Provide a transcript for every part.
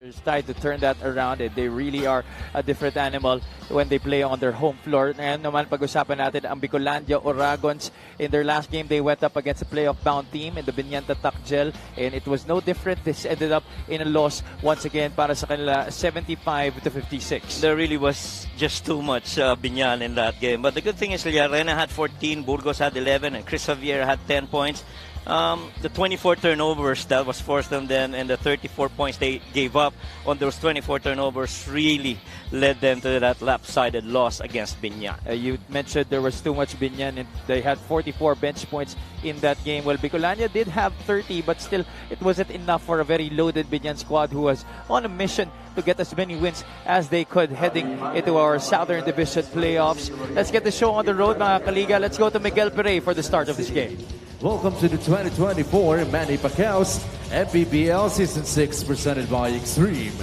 Try to turn that around, and they really are a different animal when they play on their home floor. Ngayon naman, pag-usapan natin ang Bicolandia Oragons. In their last game, they went up against a playoff-bound team in the Binyanta Takjel, and it was no different. This ended up in a loss once again para sa kanila, 75-56. There really was just too much Binyan in that game. But the good thing is, Llarena had 14, Burgos had 11, and Chris Javier had 10 points. The 24 turnovers that was forced on them and the 34 points they gave up on those 24 turnovers really led them to that lopsided loss against Binyan. You mentioned there was too much Binyan, and they had 44 bench points in that game. Well, Bicolania did have 30, but still it wasn't enough for a very loaded Binyan squad who was on a mission to get as many wins as they could heading into our Southern Division playoffs. Let's get the show on the road, mga kaliga. Let's go to Miguel Pere for the start of this game. Welcome to the 2024 Manny Pacquiao's MPBL Season 6 presented by Extreme.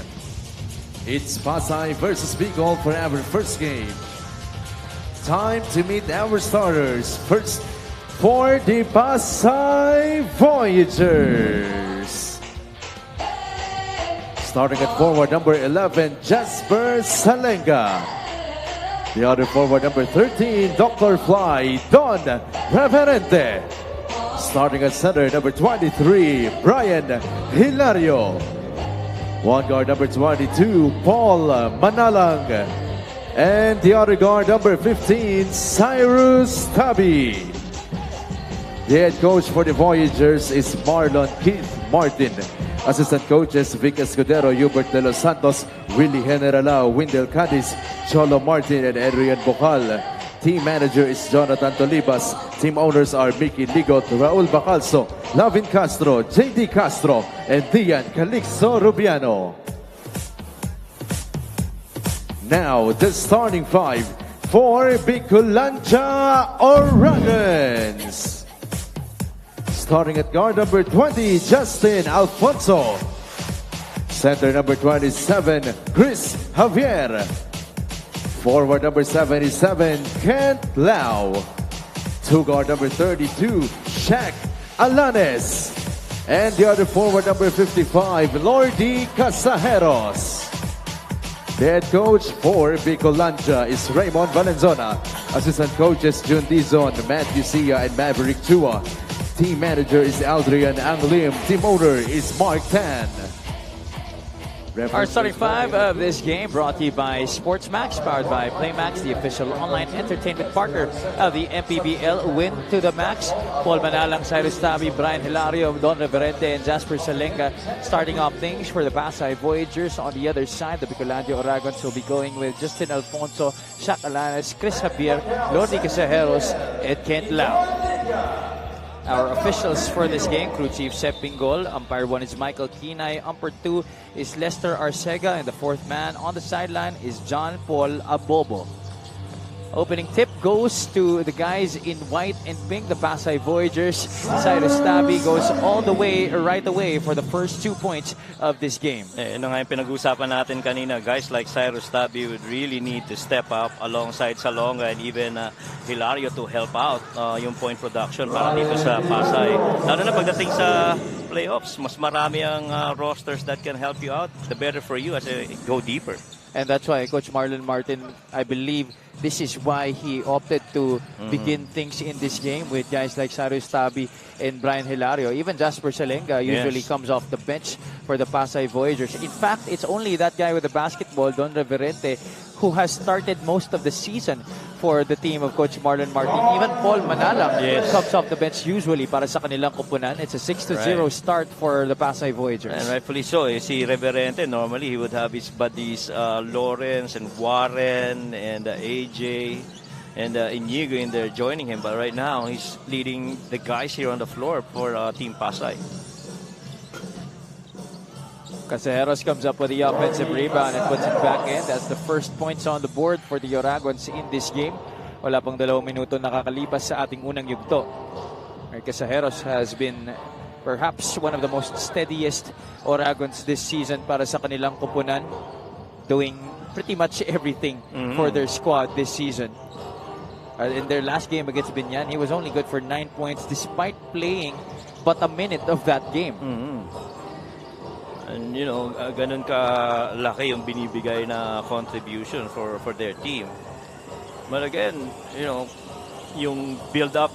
It's Pasay versus Bicol for our first game. Time to meet our starters. First, for the Pasay Voyagers. Starting at forward number 11, Jasper Salenga. The other forward number 13, Dr. Fly, Don Reverente. Starting at center, number 23, Brian Hilario. One guard, number 22, Paul Manalang. And the other guard, number 15, Cyrus Tabi. The head coach for the Voyagers is Marlon Keith Martin. Assistant coaches, Vic Escudero, Hubert De Los Santos, Willie Generalao, Windel Cadiz, Cholo Martin, and Adrian Bocal. Team manager is Jonathan Tolibas. Team owners are Mickey Ligot, Raul Bacalso, Lavin Castro, JD Castro, and Dian Calixto Rubiano. Now, the starting five for Bicolandia Oragons. Starting at guard number 20, Justin Alfonso. Center number 27, Chris Javier. Forward number 77, Kent Lau. Two guard number 32, Shaq Alanes. And the other forward number 55, Lordy Casajeros. The head coach for Bicolandia is Raymond Valenzuela. Assistant coaches, Jun Dizon, Matthew Sia, and Maverick Chua. Team manager is Aldrian Anglim. Team owner is Mark Tan. Our starting five of this game brought to you by SportsMax, powered by PlayMax, the official online entertainment partner of the MPBL. Win to the max. Paul Manalang, Cyrus Tabi, Brian Hilario, Don Reverente, and Jasper Salenga starting off things for the Pasay Voyagers. On the other side, the Bicolandia Oragons will be going with Justin Alfonso, Shaq Alanes, Chris Javier, Lordy Casajeros, and Kent Lau. Our officials for this game, crew chief Sep Pingol, umpire 1 is Michael Kinay, umpire 2 is Lester Arcega, and the fourth man on the sideline is John Paul Abobo. Opening tip goes to the guys in white and pink, the Pasay Voyagers. Cyrus Tabi goes all the way, right away for the first 2 points of this game. Ano nga yung pinag-usapan natin kanina, guys like Cyrus Tabi would really need to step up alongside Salonga and even Hilario to help out yung point production para dito sa Pasay. Lalo na pagdating sa playoffs, mas marami ang rosters that can help you out. The better for you as you go deeper. And that's why Coach Marlon Martin, I believe this is why he opted to begin things in this game with guys like Cyrus Tabi and Brian Hilario. Even Jasper Salenga usually comes off the bench for the Pasay Voyagers. In fact, it's only that guy with the basketball, Don Reverente, who has started most of the season for the team of Coach Marlon Martin. Even Paul Manalang comes off the bench usually para sa kanilang kupunan. It's a 6-0 start for the Pasay Voyagers. And rightfully so. You see, Reverente, normally he would have his buddies Lawrence and Warren and AJ and Inigo in there joining him. But right now, he's leading the guys here on the floor for Team Pasay. Casajeros comes up with the offensive rebound and puts it back in. That's the first points on the board for the Oragons in this game. Wala pang 2 minuto nakakalipas sa ating unang yugto. Casajeros has been perhaps one of the most steadiest Oragons this season para sa kanilang kupunan, doing pretty much everything for their squad this season. In their last game against Binyan, he was only good for 9 points despite playing but a minute of that game. And ganun ka laki yung binibigay na contribution for their team. But again, yung build up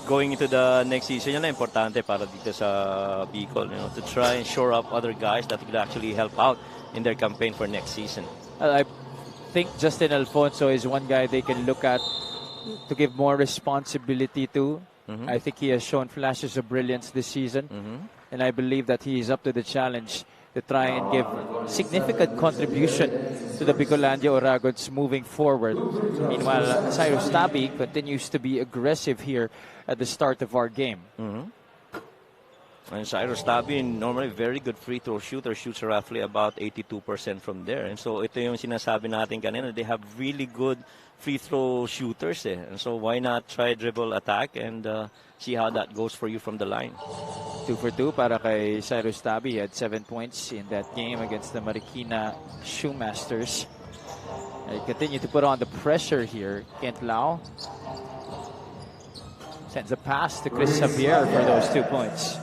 going into the next season, yan na importante para dito sa Bicol, to try and shore up other guys that could actually help out in their campaign for next season. I think Justin Alfonso is one guy they can look at to give more responsibility to. I think he has shown flashes of brilliance this season, and I believe that he is up to the challenge to try and give significant contribution to the Bicolandia Oragons moving forward. Meanwhile, Cyrus Tabi continues to be aggressive here at the start of our game. And Cyrus Tabi, normally very good free throw shooter, shoots roughly about 82% from there. And so ito yung sinasabi natin kanina, they have really good free throw shooters And so why not try dribble attack and see how that goes for you from the line. 2 for 2 para kay Cyrus Tabi. He had 7 points in that game against the Marikina Shoemasters. They continue to put on the pressure here. Kent Lau sends a pass to Chris Xavier for those 2 points.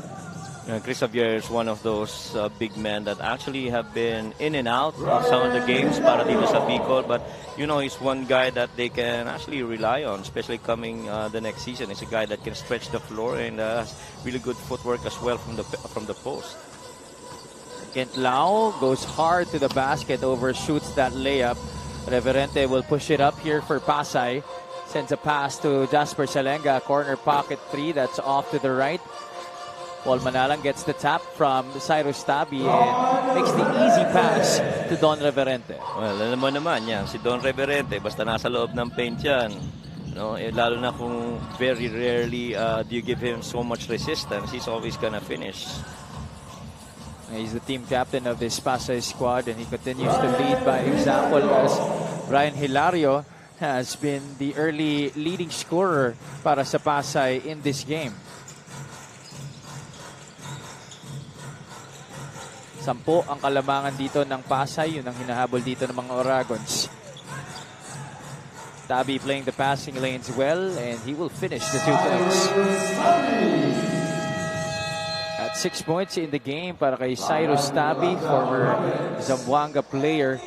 Chris Xavier is one of those big men that actually have been in and out of some of the games para dito sa Bicol, but he's one guy that they can actually rely on, especially coming the next season. He's a guy that can stretch the floor and has really good footwork as well from the post. Kent Lau goes hard to the basket, overshoots that layup. Reverente will push it up here for Pasay. Sends a pass to Jasper Salenga, corner pocket 3, that's off to the right. Paul Manalang gets the tap from Cyrus Tabi and makes the easy pass to Don Reverente. Well, alam mo naman yan, si Don Reverente, basta nasa loob ng paint yan, lalo na kung very rarely do you give him so much resistance, he's always gonna finish. He's the team captain of this Pasay squad, and he continues to lead by example as Brian Hilario has been the early leading scorer para sa Pasay in this game. 10 ang kalamangan dito ng Pasay. Yun ang hinahabol dito ng mga Oragons. Tabi playing the passing lanes well, and he will finish the 2 points. At 6 points in the game para kay Cyrus Tabi, former Zamboanga player.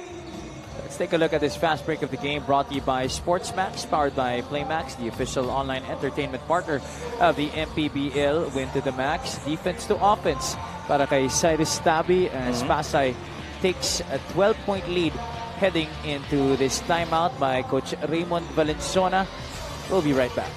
Let's take a look at this fast break of the game brought to you by SportsMax, powered by PlayMax, the official online entertainment partner of the MPBL. Win to the max, defense to offense para kay Cyrus Tabi as Pasay takes a 12-point lead heading into this timeout by Coach Raymond Valenzuela. We'll be right back.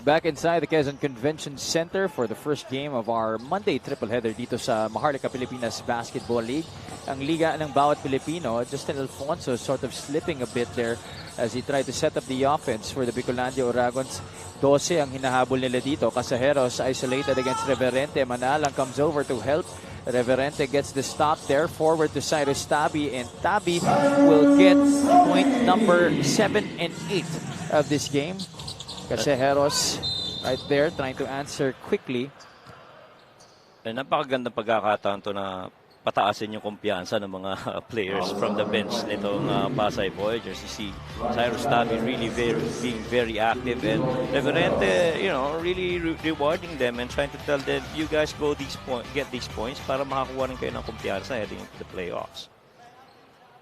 Back inside the Quezon Convention Center for the first game of our Monday triple header dito sa Maharlika Pilipinas Basketball League. Ang liga ng bawat Pilipino, Justin Alfonso sort of slipping a bit there as he tried to set up the offense for the Bicolandia Oragons. 12 ang hinahabol nila dito. Casajeros isolated against Reverente. Manalang comes over to help. Reverente gets the stop there. Forward to Cyrus Tabi, and Tabi will get point number 7 and 8 of this game. Casajeros right there trying to answer quickly. Napakagandang pagkakataon to na pataasin yung kumpiyansa ng mga players from the bench nitong Pasay Voyagers. You see Cyrus Tabi really being very active, and Reverente, really rewarding them and trying to tell them, you guys get these points para makakuha rin kayo ng kumpiyansa heading into the playoffs.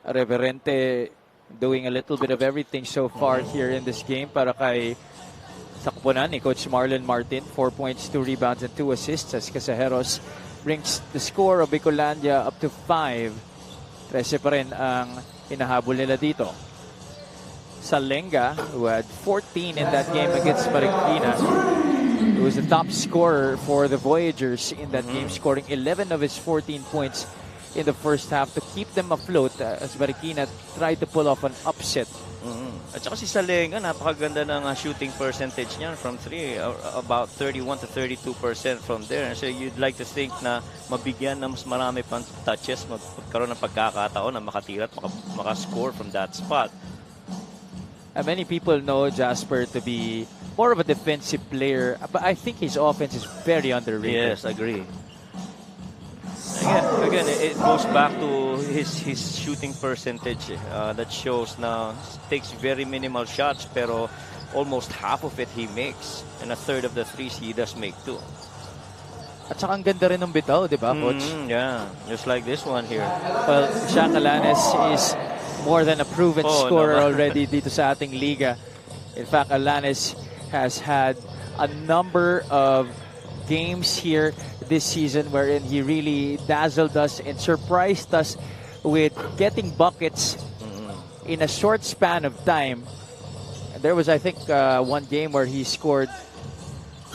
Reverente doing a little bit of everything so far here in this game para kay sa kupunan ni Coach Marlon Martin. 4 points, 2 rebounds, and 2 assists as Casajeros brings the score of Bicolandia up to 5. 13 pa rin ang hinahabol nila dito. Salenga, who had 14 in that game against Marikina, who was the top scorer for the Voyagers in that game, scoring 11 of his 14 points in the first half to keep them afloat as Marikina tried to pull off an upset. At saka si Salenga, napakaganda ng shooting percentage niya from 3, about 31 to 32% from there. So you'd like to think na mabigyan na mas marami pang touches, magkaroon ng pagkakataon na makatira at makascore from that spot. Many people know Jasper to be more of a defensive player, but I think his offense is very underrated. Yes, agree. Again, it goes back to his shooting percentage. That shows na takes very minimal shots, pero almost half of it he makes, and a third of the threes he does make too. At saka ang ganda rin ng bitaw, di ba, Coach? Yeah, just like this one here. Well, Shaq Alanes is more than a proven scorer already dito sa ating liga. In fact, Alanes has had a number of games here this season wherein he really dazzled us and surprised us with getting buckets in a short span of time. There was, I think, one game where he scored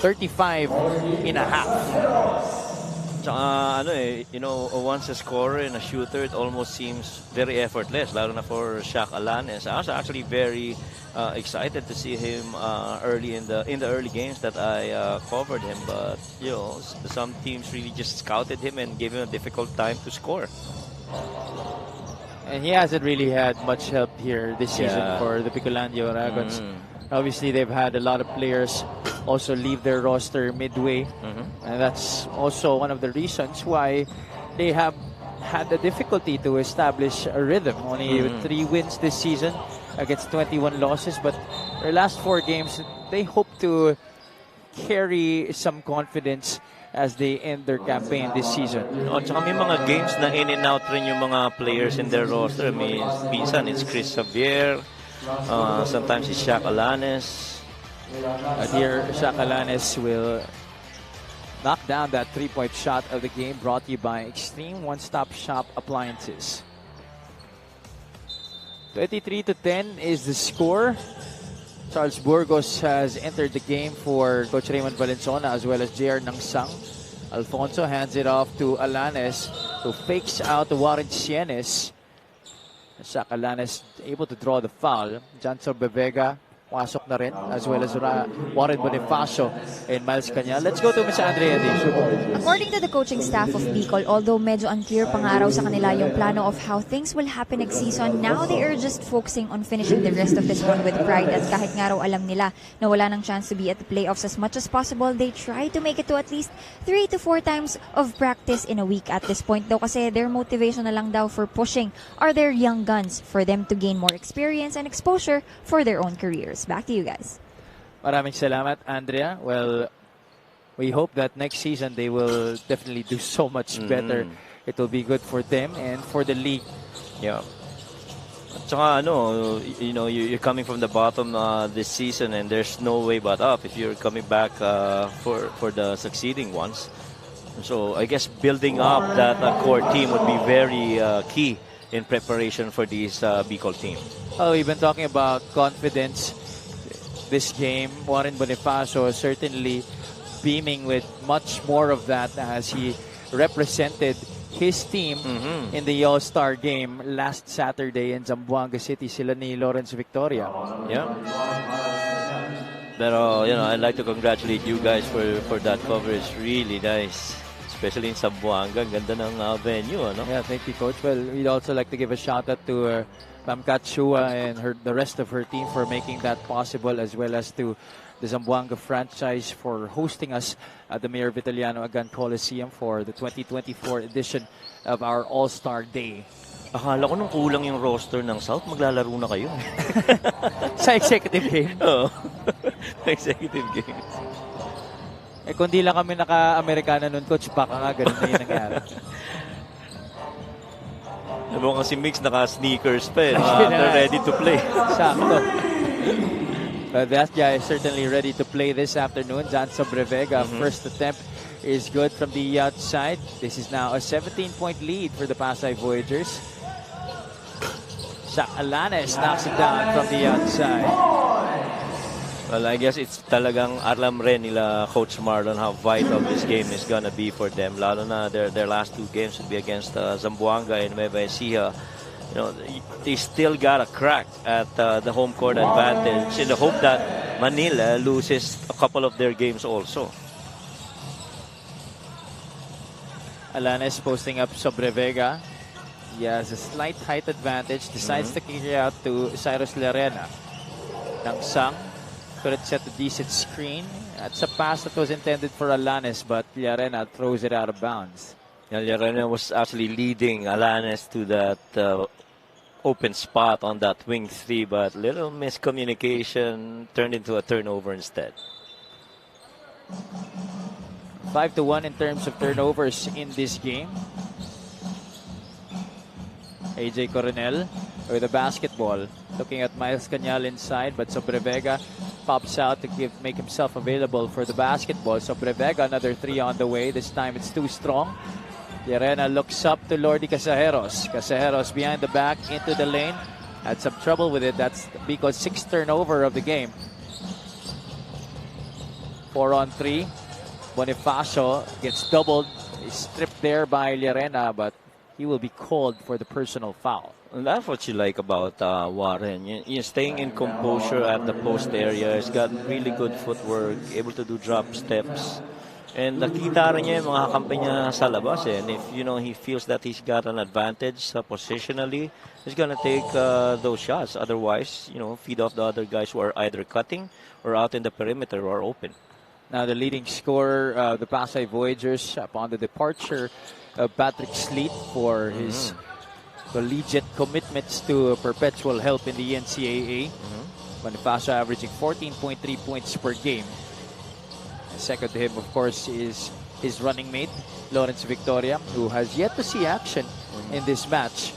35 in a half. Once a scorer and a shooter, it almost seems very effortless, lalo na for Shaq Alanes. I was actually very excited to see him early in the early games that I covered him, but some teams really just scouted him and gave him a difficult time to score. And he hasn't really had much help here this season for the Bicolandio Dragons. Obviously, they've had a lot of players also leave their roster midway, and that's also one of the reasons why they have had the difficulty to establish a rhythm. Only 3 wins this season against 21 losses, but their last 4 games, they hope to carry some confidence as they end their campaign this season. Tsaka may mga games na in and out rin yung mga players in their roster. Minsan it's Chris Xavier, sometimes it's Shaq Alanes. Here, Shaq Alanes will knock down that 3-point shot of the game, brought to you by Extreme One-Stop Shop Appliances. 23-10 is the score. Charles Burgos has entered the game for Coach Raymond Valenzuela as well as JR Nangsang. Alfonso hands it off to Alanes, who fakes out to Warren Sienes. Shaq Alanes able to draw the foul. Janson Bevega pasok na rin, as well as Warren Bonifacio and Miles Cañal. Let's go to Ms. Andrea D. According to the coaching staff of Bicol, although medyo unclear pa nga raw sa kanila yung plano of how things will happen next season, now they are just focusing on finishing the rest of this one with pride. At kahit nga raw alam nila na wala ng chance to be at the playoffs as much as possible, they try to make it to at least 3 to 4 times of practice in a week at this point daw, kasi their motivation na lang daw for pushing are their young guns for them to gain more experience and exposure for their own careers. Back to you guys. Maraming salamat, Andrea. Well, we hope that next season they will definitely do so much better. It will be good for them and for the league. Yeah. Tsaka you're coming from the bottom this season, and there's no way but up if you're coming back for the succeeding ones. So I guess building up that core team would be very key in preparation for this Bicol team. Oh, we've been talking about confidence this game. Warren Bonifacio certainly beaming with much more of that as he represented his team in the All-Star game last Saturday in Zamboanga City. Sila ni Lawrence Victoria. Yeah. Pero, I'd like to congratulate you guys for that coverage. Really nice. Especially in Zamboanga. Ganda ng venue, ano? Yeah, thank you, Coach. Well, we'd also like to give a shout-out to Ma'am Kat Shua and the rest of her team for making that possible, as well as to the Zamboanga franchise for hosting us at the Mayor Vitaliano Agan Coliseum for the 2024 edition of our All-Star Day. Akala ko nung kulang yung roster ng South, maglalaro na kayo. Sa executive game? Oo. Executive game. Kung di lang kami naka-Amerikana nun, Coach, baka nga ganun na yung nangyari. Ano kasi Mix naka-sneakers pa eh. They're ready to play. Sakto. But that guy is certainly ready to play this afternoon. Jan Sobrevega, first attempt is good from the outside. This is now a 17-point lead for the Pasay Voyagers. Shaq Alanes knocks it down from the outside. Well, I guess it's talagang alam rin nila Coach Marlon how vital this game is gonna be for them. Lalo na their last two games would be against Zamboanga and Nueva Ecija. You know, they still got a crack at the home court advantage in the hope that Manila loses a couple of their games also. Alanes posting up sobre Vega. He has a slight height advantage. Decides to kick it out to Cyrus Lerena. Nang Sang couldn't set a decent screen. That's a pass that was intended for Alanes, but Lerena throws it out of bounds. Lerena was actually leading Alanes to that open spot on that wing three, but little miscommunication turned into a turnover instead. 5-1 in terms of turnovers in this game. AJ Coronel with the basketball. Looking at Miles Cañal inside, but Sobrevega pops out to make himself available for the basketball. Sobrevega, another three on the way. This time it's too strong. Llerena looks up to Lordy Casajeros. Casajeros behind the back into the lane. Had some trouble with it. That's Bicol's sixth turnover of the game. 4-on-3. Bonifacio gets doubled. He's stripped there by Llerena, but he will be called for the personal foul. And that's what you like about Warren. You're staying in composure at the post area. He's got really good footwork, able to do drop steps. And nakita rin niya yung mga kampi niya sa labas. And if, he feels that he's got an advantage positionally, he's gonna take those shots. Otherwise, feed off the other guys who are either cutting or out in the perimeter or open. Now the leading scorer of the Pasay Voyagers upon the departure of Patrick Sleet for his collegiate commitments to perpetual help in the NCAA. Bonifacio averaging 14.3 points per game. Second to him, of course, is his running mate, Lawrence Victoria, who has yet to see action in this match.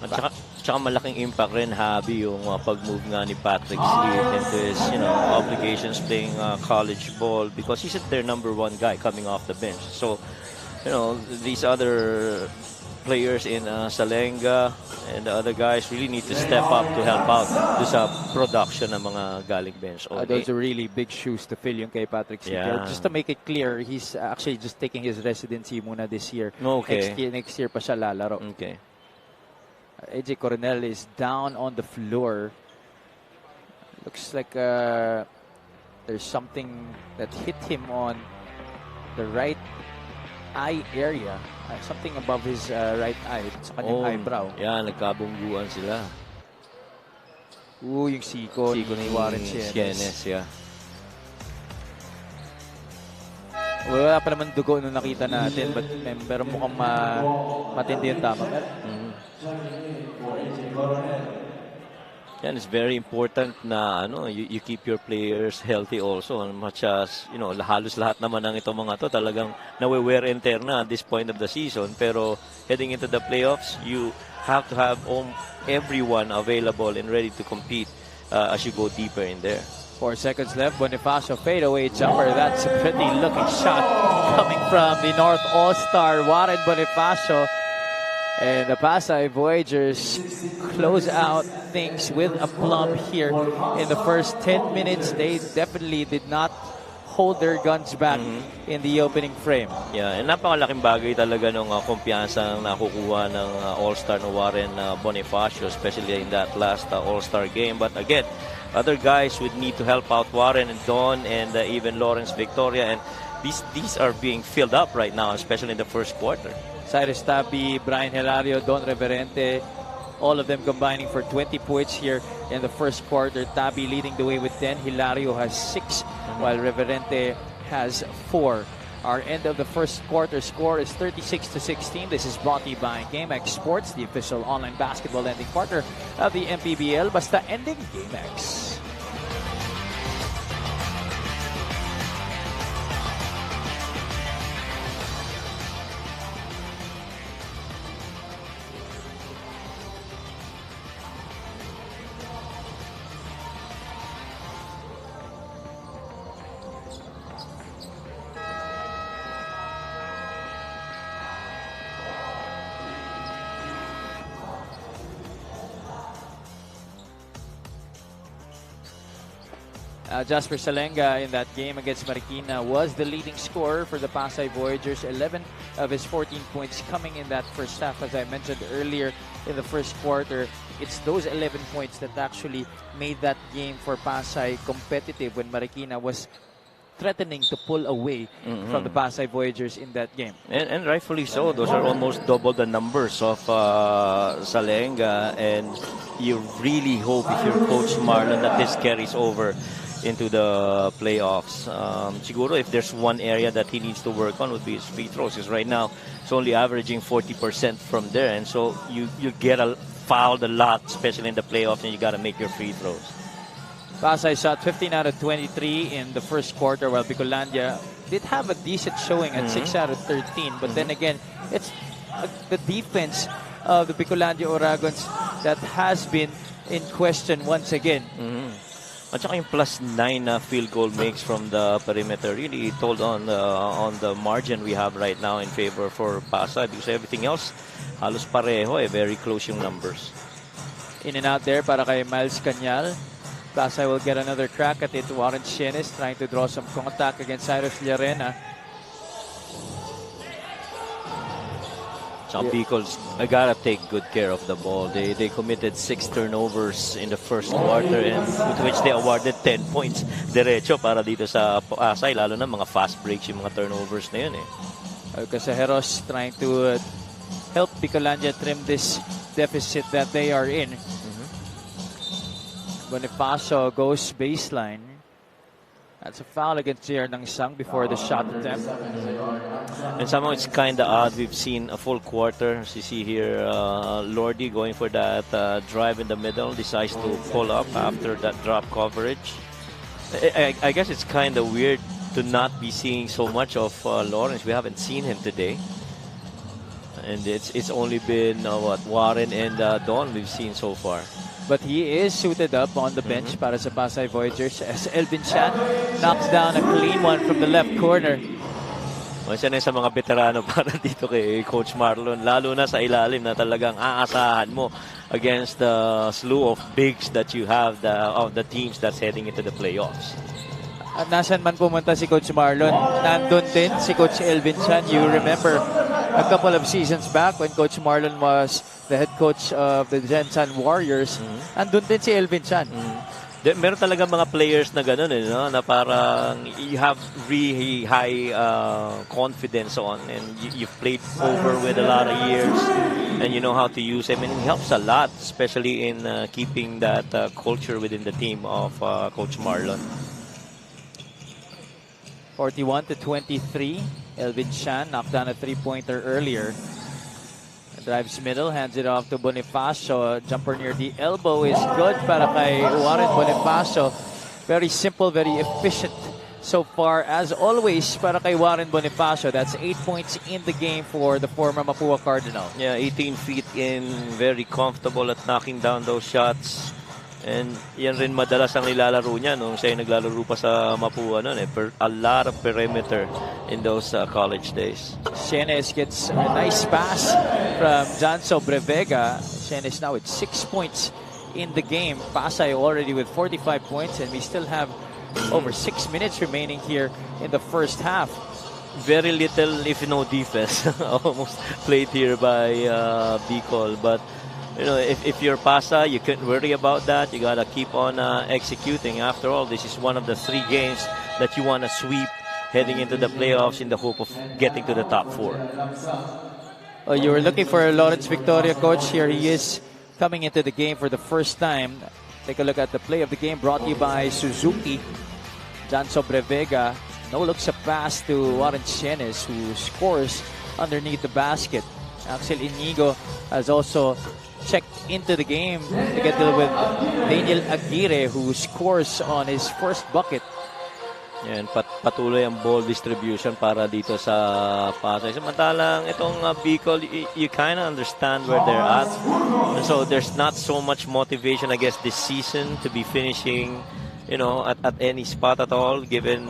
At saka malaking impact rin, Habi, yung pag-move nga ni Patrick Sleet into his, obligations playing college ball because he's their number one guy coming off the bench. So, these other players in Salenga and the other guys really need to step up to help out do sa production ng mga galing bench. Those are really big shoes to fill yung kay Patrick Sleet. Yeah. Just to make it clear, he's actually just taking his residency muna this year. Okay. Next year pa siya lalaro. Okay. AJ Coronel is down on the floor. Looks like there's something that hit him on the right eye area. Something above his right eye, sa kanyang eyebrow. Yeah, nagkabungguan sila. Yung siko ni Warren Sienes, yeah. Wala pa naman dugo nung nakita natin, pero mukhang matindi yung tama. And it's very important na you keep your players healthy also, as much as halos lahat naman ng itong mga to talagang nawe-wear and tear na at this point of the season, pero heading into the playoffs you have to have everyone available and ready to compete as you go deeper in there. 4 seconds left. Bonifacio fadeaway jumper. That's a pretty looking shot coming from the North All-Star Warren Bonifacio. And the Pasay Voyagers close out things with a plumb here in the first 10 minutes. They definitely did not hold their guns back in the opening frame. Yeah, and napakalaking bagay talaga ng kumpiyansa na nakukuha ng All-Star na Warren Bonifacio, especially in that last All-Star game. But again, other guys would need to help out Warren and Don and even Lawrence Victoria. And these are being filled up right now, especially in the first quarter. Cyrus Tabi, Brian Hilario, Don Reverente, all of them combining for 20 points here in the first quarter. Tabi leading the way with 10. Hilario has 6, while Reverente has 4. Our end of the first quarter score is 36-16. This is brought to you by GameX Sports, the official online basketball lending partner of the MPBL. Basta ending GameX. Jasper Salenga in that game against Marikina was the leading scorer for the Pasay Voyagers. 11 of his 14 points coming in that first half. As I mentioned earlier, in the first quarter, it's those 11 points that actually made that game for Pasay competitive when Marikina was threatening to pull away from the Pasay Voyagers in that game. And rightfully so. Those are almost double the numbers of Salenga, and you really hope if you're Coach Marlon that this carries over into the playoffs. Siguro if there's one area that he needs to work on would be his free throws, because right now it's only averaging 40% from there, and so you get fouled a lot, especially in the playoffs, and you got to make your free throws. Pasay shot 15 out of 23 in the first quarter, while Bicolandia did have a decent showing at 6 out of 13. But then again, it's the defense of the Bicolandia Oragons that has been in question once again. At saka yung +9 na field goal makes from the perimeter really told on the margin we have right now in favor for Pasay, because everything else halos pareho, very close yung numbers. In and out there para kay Miles Cañal. Pasay will get another crack at it. Warren Shenes trying to draw some contact against Cyrus Llarena. So Bicol's gotta take good care of the ball. They committed 6 turnovers in the first quarter, and with which they awarded 10 points derecho para dito sa Pasay, lalo na mga fast breaks yung mga turnovers na yun Casajeros trying to help Bicolandia trim this deficit that they are in. Bonifacio goes baseline. That's a foul against Jer Nang Sang before the shot attempt. And somehow it's kind of odd. We've seen a full quarter. As you see here, Lordy going for that drive in the middle, decides to pull up after that drop coverage. I guess it's kind of weird to not be seeing so much of Lawrence. We haven't seen him today. And it's only been, Warren and Don we've seen so far. But he is suited up on the bench para sa Pasay Voyagers as Elvin Chan knocks down a clean one from the left corner. Isa na sa mga veterano para dito kay Coach Marlon, lalo na sa ilalim na talagang aasahan mo against the slew of bigs that you have of the teams that's heading into the playoffs. At nasan man pumunta si Coach Marlon, nandun din si Coach Elvin Chan. You remember a couple of seasons back when Coach Marlon was the head coach of the Gensan Warriors, nandun din si Elvin Chan. Meron talaga mga players na ganun, no? Na parang you have really high confidence on, and you've played over with a lot of years, and you know how to use him, and it helps a lot, especially in keeping that culture within the team of Coach Marlon. 41-23. Elvin Chan knocked down a three-pointer earlier. Drives middle, hands it off to Bonifacio. Jumper near the elbow is good para kay Warren Bonifacio. Very simple, very efficient so far, as always, para kay Warren Bonifacio. That's 8 points in the game for the former Mapua Cardinal. Yeah, 18 feet in, very comfortable at knocking down those shots. And yan rin madalas ang nilalaro niya nung siya naglalaro pa sa Mapua noon. A lot of perimeter in those college days. Shenes gets a nice pass from Janso Brevega. Shenes now with 6 points in the game. Pasay already with 45 points, and we still have over 6 minutes remaining here in the first half. Very little, if no defense, almost played here by Bicol, but you know, if you're Pasay, you couldn't worry about that. You gotta keep on executing. After all, this is one of the 3 games that you want to sweep heading into the playoffs in the hope of getting to the top 4. Oh, you were looking for Lawrence Victoria, coach. Here he is coming into the game for the first time. Take a look at the play of the game brought to you by Suzuki. Janso Brevega, no looks a pass to Warren Shenes, who scores underneath the basket. Axel Inigo has also checked into the game together with Daniel Aguirre, who scores on his first bucket. And patuloy ang ball distribution para dito sa Pasay. Samantalang itong Bicol, you kind of understand where they're at. And so there's not so much motivation, I guess, this season to be finishing, you know, at any spot at all, given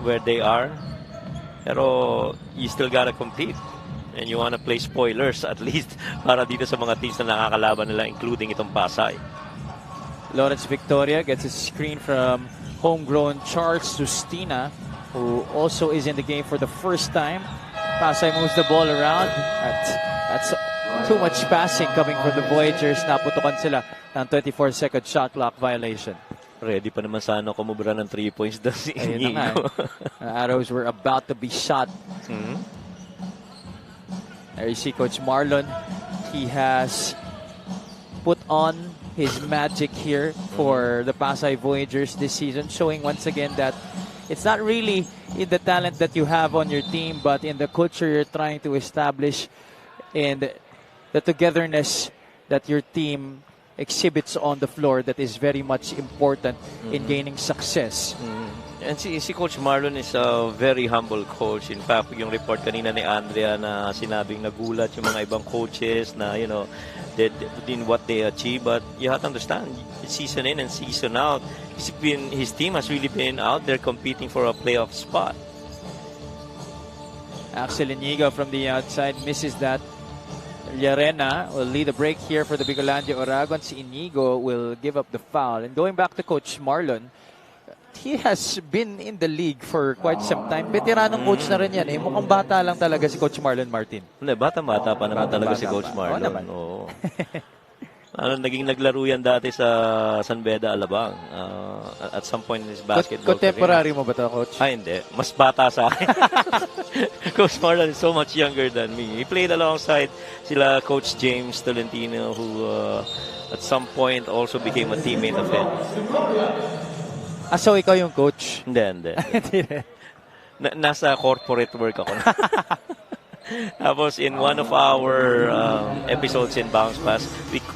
where they are. Pero you still gotta compete. And you want to play spoilers at least para dito sa mga teams na nakakalaban nila, including itong Pasay. Lawrence Victoria gets a screen from homegrown Charles Sustina, who also is in the game for the first time. Pasay moves the ball around. That's too much passing coming from the Voyagers. Naputukan sila ng 24-second shot clock violation. Ready pa naman sana kumubra ng 3 points doon si Ayun na nga eh. Arrows were about to be shot. There you see Coach Marlon. He has put on his magic here for the Pasay Voyagers this season, showing once again that it's not really in the talent that you have on your team, but in the culture you're trying to establish and the togetherness that your team exhibits on the floor that is very much important in gaining success. And si Coach Marlon is a very humble coach. In fact, yung report kanina ni Andrea na sinabing nagulat yung mga ibang coaches na, you know, in what they achieve. But you have to understand, season in and season out, his team has really been out there competing for a playoff spot. Axel Inigo from the outside misses that. Llarena will lead the break here for the Bicolandia Oragons. Inigo will give up the foul. And going back to Coach Marlon, he has been in the league for quite some time. Veteranong coach na rin yan. Eh. Mukhang bata lang talaga si Coach Marlon Martin. Hindi, bata pa naman talaga si Coach Marlon. Oo. Naging naglaro yan dati sa San Beda, Alabang. At some point in his basketball contemporary mo ba ito, Coach? Ay, hindi. Mas bata sa akin. Coach Marlon is so much younger than me. He played alongside sila Coach James Tolentino, who at some point also became a teammate of him. So ikaw yung coach? Hindi. Nasa corporate work ako. Tapos in one of our episodes in Bounce Pass,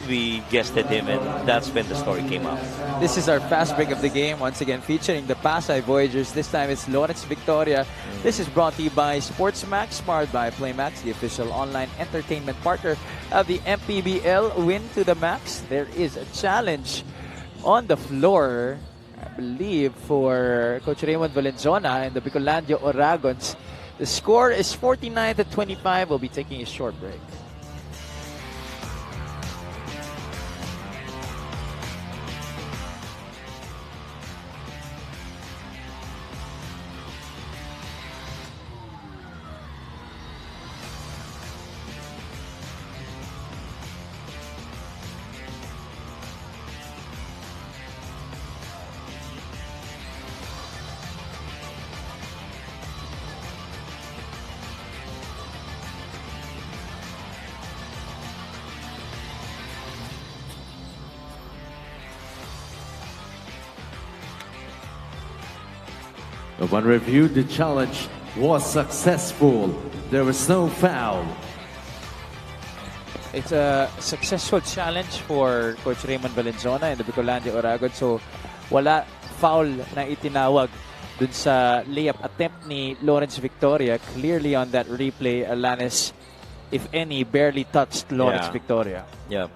we guested him, and that's when the story came out. This is our fast break of the game, once again featuring the Pasay Voyagers. This time it's Lawrence Victoria. This is brought to you by Sports Max, powered by Playmax, the official online entertainment partner of the MPBL. Win to the max. There is a challenge on the floor, I believe, for Coach Raymond Valenzuela and the Bicolandia Oragons. The score is 49-25. We'll be taking a short break. Upon review, the challenge was successful. There was no foul. It's a successful challenge for Coach Raymond Valenzuela and the Bicolandia Oragon. So, wala foul na itinawag dun sa layup attempt ni Lawrence Victoria. Clearly on that replay, Alanis, if any, barely touched Lawrence Victoria. Yeah.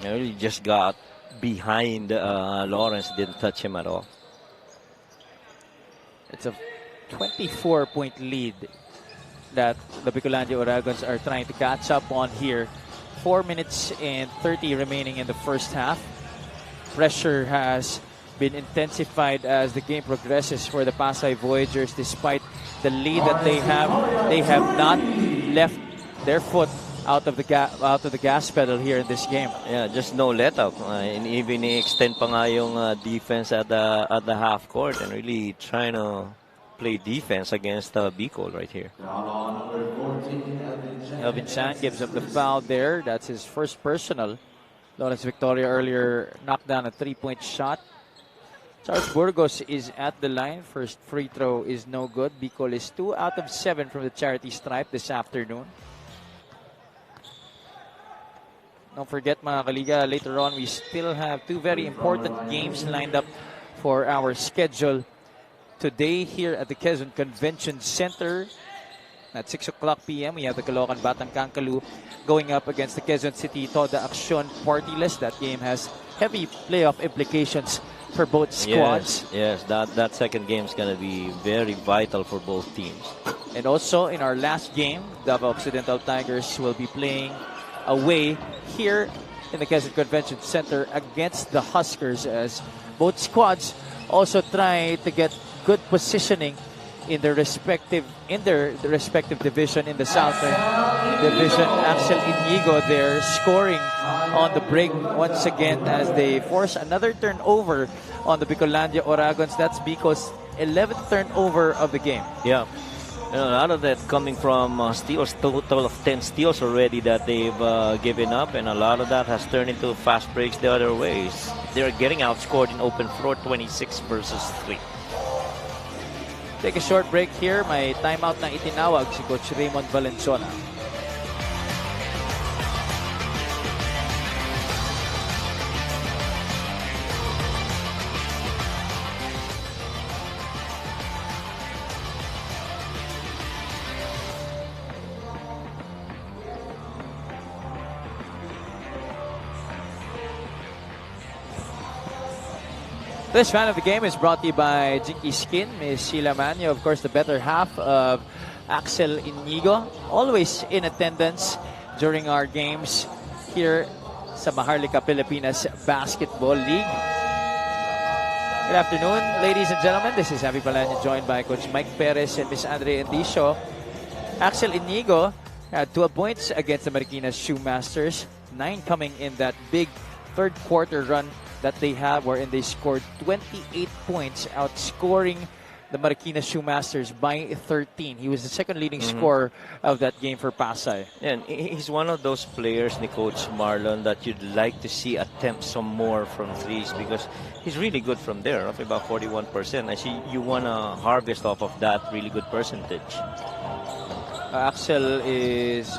He really just got behind Lawrence, didn't touch him at all. It's a 24-point lead that the Bicolandia Oragons are trying to catch up on here. 4 minutes and 30 remaining in the first half. Pressure has been intensified as the game progresses for the Pasay Voyagers. Despite the lead that they have not left their foot out of the gas pedal here in this game. Yeah, just no let up. And even extend pa nga yung defense at the half court and really trying to play defense against Bicol right here. Elvin Chan gives up the foul there. That's his first personal. Lawrence Victoria earlier knocked down a 3-point shot. Charles Burgos is at the line. First free throw is no good. Bicol is 2 out of 7 from the charity stripe this afternoon. Don't forget, mga kaliga, later on we still have 2 very important games lined up for our schedule. Today here at the Quezon Convention Center at 6 o'clock p.m. we have the Caloocan Batang Kankalu going up against the Quezon City Toda Action Partyless. That game has heavy playoff implications for both squads. Yes, that second game is going to be very vital for both teams. And also in our last game, Davao Occidental Tigers will be playing away here in the Quezon Convention Center against the Huskers, as both squads also try to get good positioning in their respective division. In the Southern Division, Axel Inigo there scoring on the break once again as they force another turnover on the Bicolandia Oragons. That's Bicol's 11th turnover of the game. Yeah. A lot of that coming from steals, total of 10 steals already that they've given up, and a lot of that has turned into fast breaks the other ways. They're getting outscored in open floor 26 versus 3. Take a short break here. May timeout na itinawag si Coach Raymond Valenzuela. This fan of the game is brought to you by Jinky Skin. Miss Sheila Manyo, of course, the better half of Axel Inigo. Always in attendance during our games here sa Maharlika Pilipinas Basketball League. Good afternoon, ladies and gentlemen. This is Abby Palanya, joined by Coach Mike Perez and Miss Andre Endicio. Axel Inigo had 12 points against the Marikina Shoemasters. 9 coming in that big third quarter run that they have, wherein they scored 28 points, outscoring the Marikina Shoemasters by 13. He was the second leading scorer of that game for Pasay. And he's one of those players, ni Coach Marlon, that you'd like to see attempt some more from threes because he's really good from there, roughly about 41%. I see you want to harvest off of that really good percentage. Axel is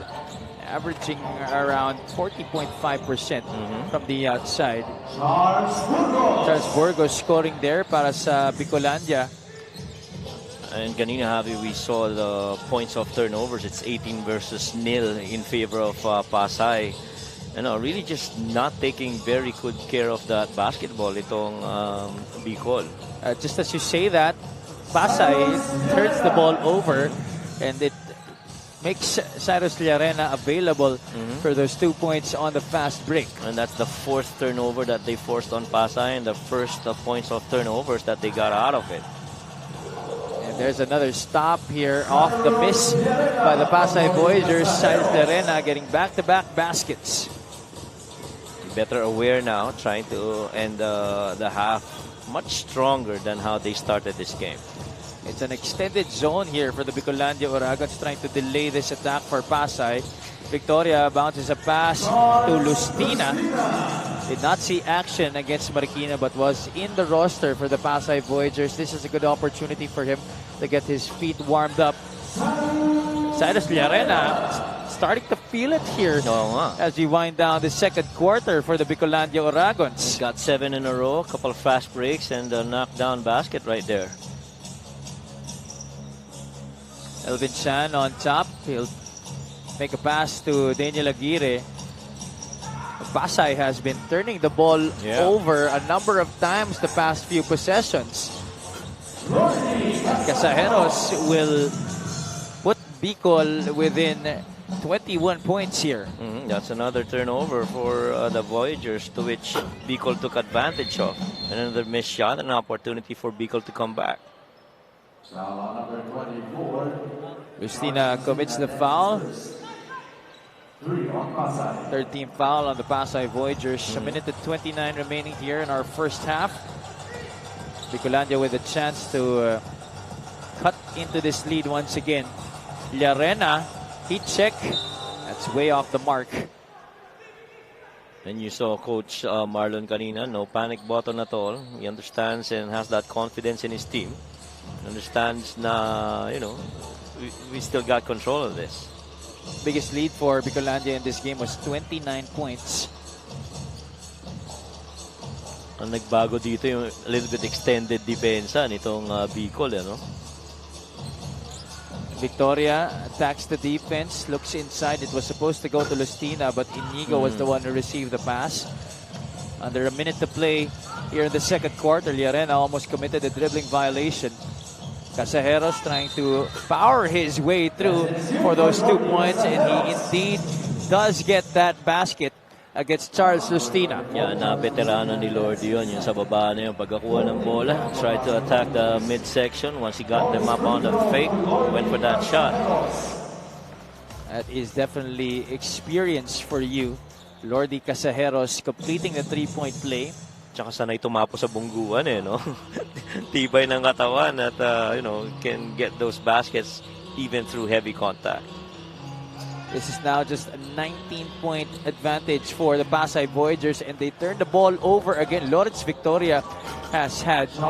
averaging around 40.5% from the outside. Charles Burgos scoring there para sa Bicolandia. And kanina, Javi, we saw the points of turnovers. It's 18 versus 0 in favor of Pasay. Really just not taking very good care of that basketball itong Bicol. Just as you say that, Pasay turns the ball over and it makes Cyrus Llarena available for those 2 points on the fast break. And that's the 4th turnover that they forced on Pasay and the first points of turnovers that they got out of it. And there's another stop here off the miss by the Pasay Voyagers. Cyrus Llarena getting back-to-back baskets. Better aware now, trying to end the half much stronger than how they started this game. It's an extended zone here for the Bicolandia Oragons, trying to delay this attack for Pasay. Victoria bounces a pass to Lustina. Did not see action against Marikina but was in the roster for the Pasay Voyagers. This is a good opportunity for him to get his feet warmed up. Cyrus Llarena starting to feel it here as we wind down the second quarter for the Bicolandia Oragons. Got 7 in a row, a couple of fast breaks, and a knockdown basket right there. Elvin Chan on top. He'll make a pass to Daniel Aguirre. Pasay has been turning the ball over a number of times the past few possessions. Casajeros will put Bicol within 21 points here. That's another turnover for the Voyagers, to which Bicol took advantage of. Another missed shot, an opportunity for Bicol to come back. Justina commits the foul. 13th foul on the Pasay Voyagers. A minute and 29 remaining here in our first half. Bicolandia with a chance to cut into this lead once again. Llarena, heat check. That's way off the mark. And you saw Coach Marlon kanina, no panic button at all. He understands and has that confidence in his team. Understands na, we still got control of this. Biggest lead for Bicolandia in this game was 29 points. Ang nagbago dito yung a little bit extended depensa nitong Bicol, Victoria attacks the defense, looks inside. It was supposed to go to Lustina, but Inigo was the one who received the pass. Under a minute to play here in the second quarter, Llarena almost committed a dribbling violation. Casajeros trying to power his way through for those 2 points, and he indeed does get that basket against Charles Lustina. Yan, na veterano ni Lordy yun. Yung sa baba na yung pagkakuha ng bola. Tried to attack the midsection. Once he got them up on the fake, went for that shot. That is definitely experience for you. Lordy Casajeros completing the three-point play. Tsaka sanay tumapo sa bungguan no? Tibay ng katawan at, can get those baskets even through heavy contact. This is now just a 19-point advantage for the Pasay Voyagers, and they turn the ball over again. Lawrence Victoria has had 3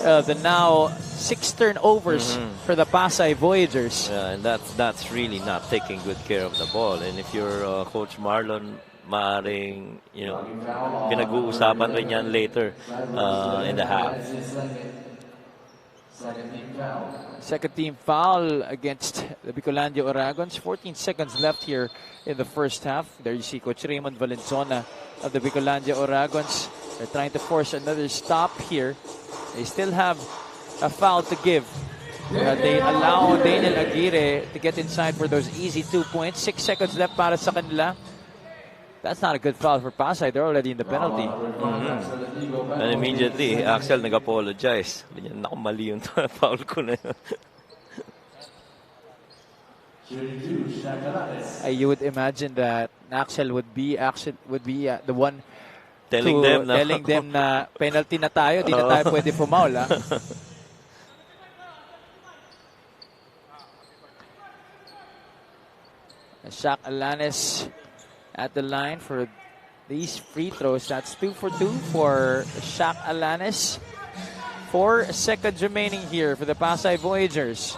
of the now 6 turnovers for the Pasay Voyagers. Yeah, and that's really not taking good care of the ball. And if you're Coach Marlon, maaring, pinag-uusapan rin yan later in the half. Second team foul against the Bicolandia Oragons. 14 seconds left here in the first half. There you see Coach Raymond Valenzuela of the Bicolandia Oragons. They're trying to force another stop here. They still have a foul to give. They allow Daniel Aguirre to get inside for those easy 2 points. 6 seconds left para sa kanila. That's not a good foul for Pasay. They're already in the penalty. And immediately, Axel nag-apologize. Naku, mali yung foul ko na yun. You would imagine that Axel would be the one telling them na penalty na tayo, di na tayo pwede pumaul. Shaq Alanes at the line for these free throws. That's 2 for 2 for Shaq Alanes. 4 seconds remaining here for the Pasay Voyagers.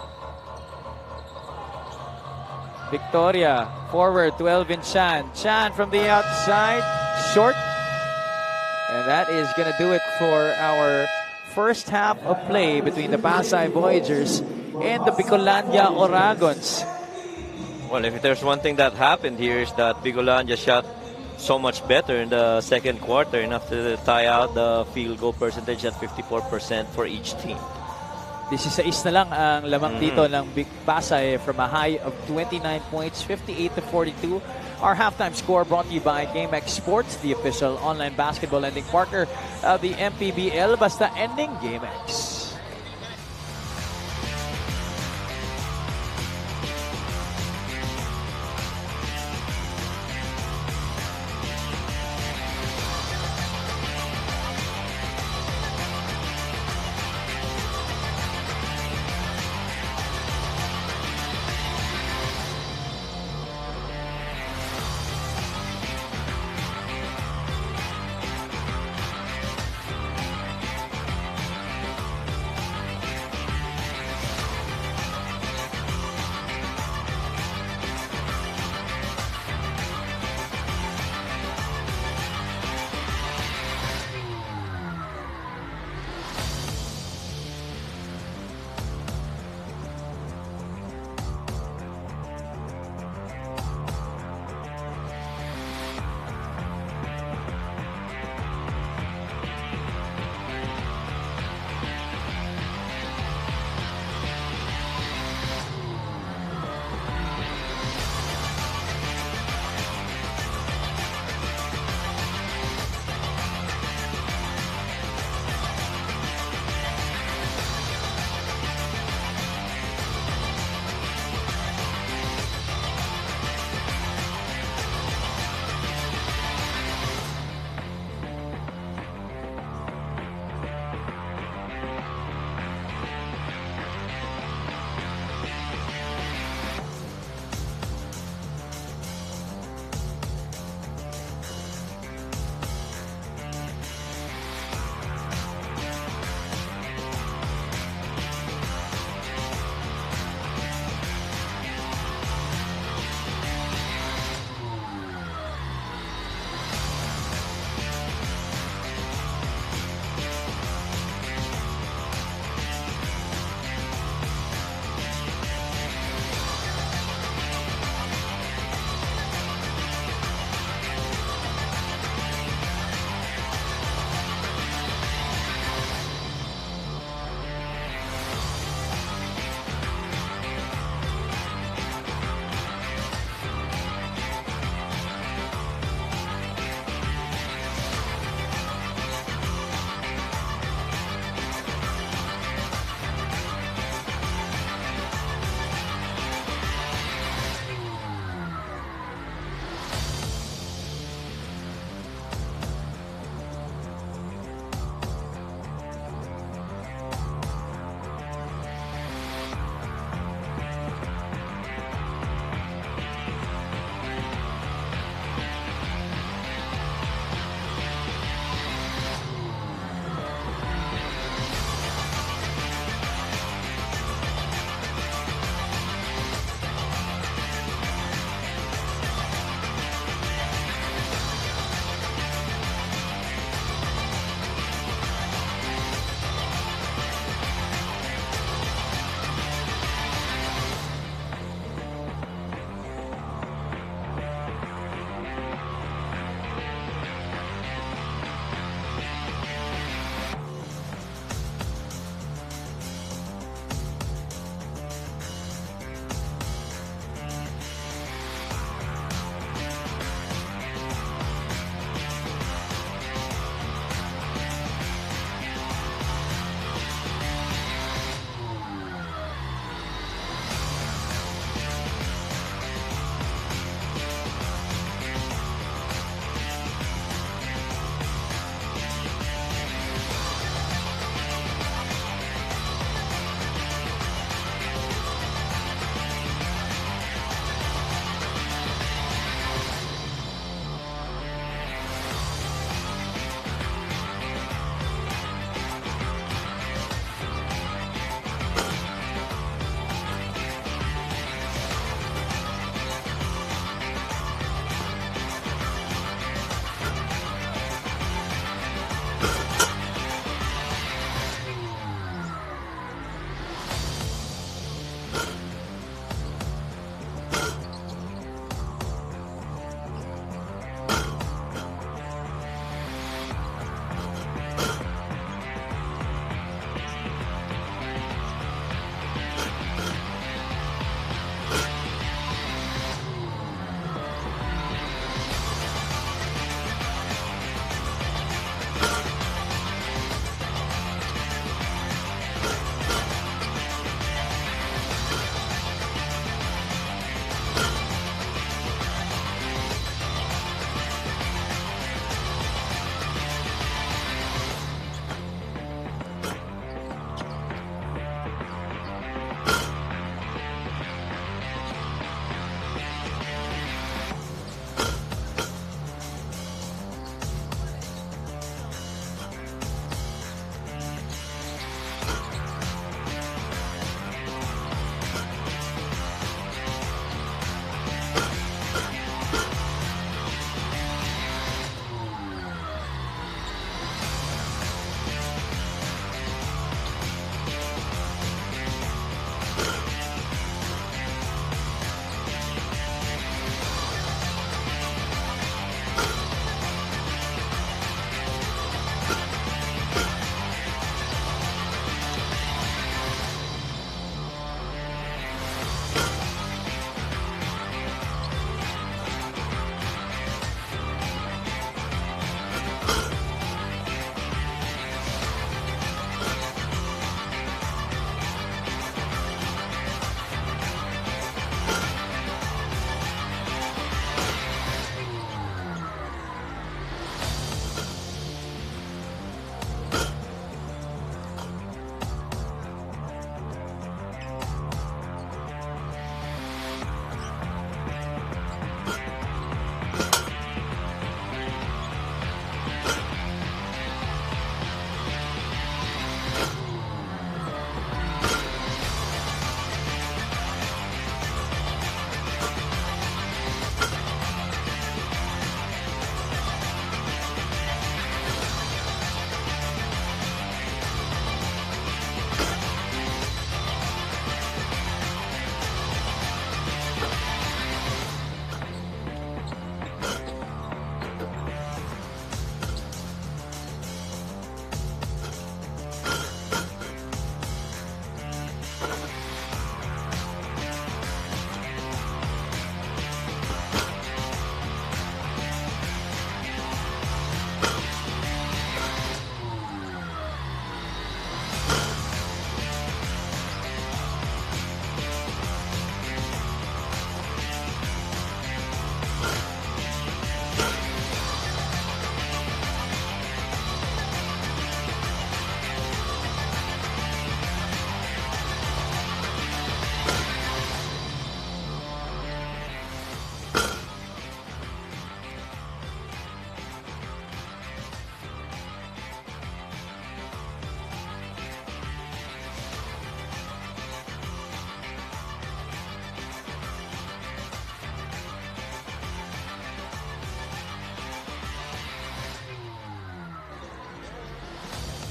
Victoria forward, 12 in Chan. Chan from the outside, short. And that is going to do it for our first half of play between the Pasay Voyagers and the Bicolandia Oragons. Well, if there's one thing that happened here is that Bicolandia shot so much better in the second quarter, enough to tie out the field goal percentage at 54% for each team. 16 na lang ang lamang dito ng Big Pasay from a high of 29 points, 58-42. Our halftime score brought to you by GameX Sports, the official online basketball lending partner of the MPBL. Basta ending GameX.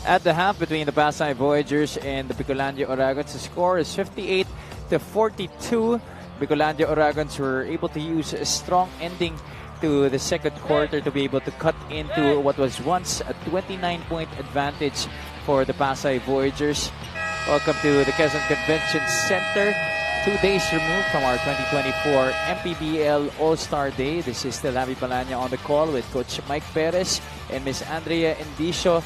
at the half between the Pasay Voyagers and the Bicolandia Oragons. The score is 58-42. Bicolandia Oragons were able to use a strong ending to the second quarter to be able to cut into what was once a 29-point advantage for the Pasay Voyagers. Welcome to the Quezon Convention Center. 2 days removed from our 2024 MPBL All-Star Day. This is still Javi Palanya on the call with Coach Mike Perez and Miss Andrea Endicio.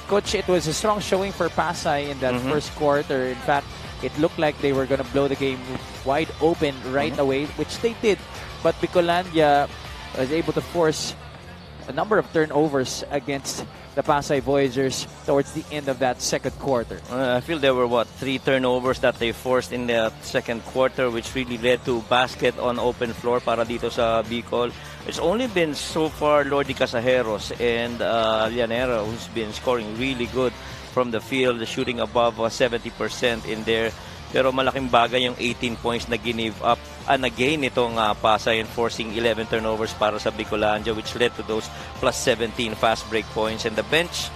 Coach, it was a strong showing for Pasay in that first quarter. In fact, it looked like they were going to blow the game wide open right away, which they did. But Bicolandia was able to force a number of turnovers against the Pasay Voyagers towards the end of that second quarter. I feel there were, 3 turnovers that they forced in the second quarter, which really led to basket on open floor para dito sa Bicol. It's only been so far Lordy Casajeros and Llanera who's been scoring really good from the field, shooting above 70% in there. Pero malaking bagay yung 18 points na na-gain itong Pasay, and forcing 11 turnovers para sa Bicolandia, which led to those plus 17 fast break points. And the bench,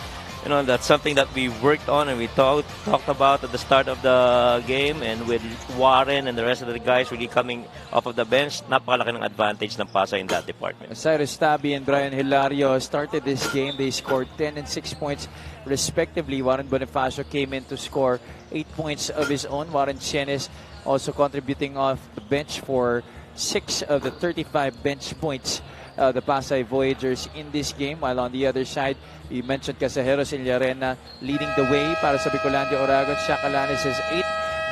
that's something that we worked on and we talked about at the start of the game. And with Warren and the rest of the guys really coming off of the bench, napakalaki ng advantage ng Pasay in that department. Cyrus Tabi and Brian Hilario started this game. They scored 10 and 6 points respectively. Warren Bonifacio came in to score 8 points of his own. Warren Chienes also contributing off the bench for 6 of the 35 bench points the Pasay Voyagers in this game. While on the other side, we mentioned Casajeros and Llarena leading the way para sa Bicolandia Oragons. Chacalanes has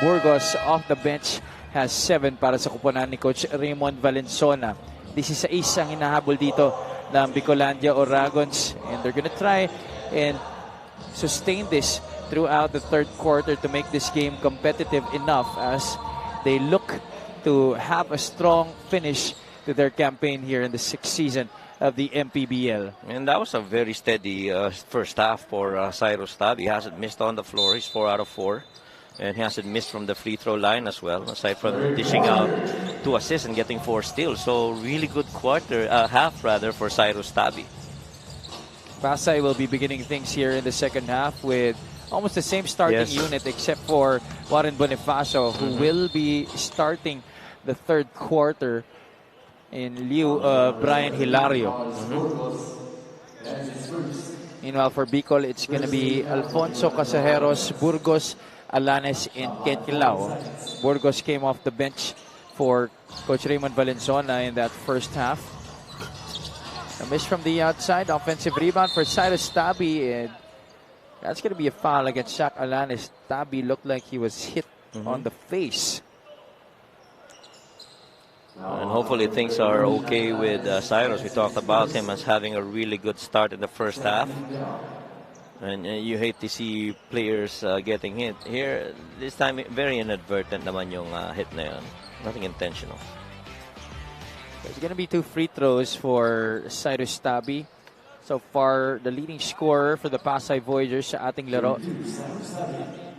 8. Burgos off the bench has 7 para sa kuponan ni Coach Raymond Valenzuela. This is isang hinahabol dito ng Bicolandia Oragons, and they're gonna try and sustain this throughout the third quarter to make this game competitive enough as they look to have a strong finish to their campaign here in the 6th season of the MPBL. And that was a very steady first half for Cyrus Tab. He hasn't missed on the floor. He's 4 out of 4. And he hasn't missed from the free throw line as well, aside from dishing out 2 assists and getting 4 steals. So really good half for Cyrus Tabi. Pasay will be beginning things here in the second half with almost the same starting unit except for Warren Bonifacio, who will be starting the third quarter in lieu of Brian Hilario. Meanwhile, for Bicol, it's going to be Alfonso Casajeros, Burgos, Alanes, and Ken Kilao. Burgos came off the bench for Coach Raymond Valenzuela in that first half. A miss from the outside, offensive rebound for Cyrus Tabi, and that's going to be a foul against Shaq Alanes. Tabi looked like he was hit on the face. And hopefully things are okay with Cyrus. We talked about him as having a really good start in the first half. And you hate to see players getting hit. Here, this time, very inadvertent naman yung hit na yun. Nothing intentional. There's going to be 2 free throws for Cyrus Tabi. So far, the leading scorer for the Pasay Voyagers sa ating laro.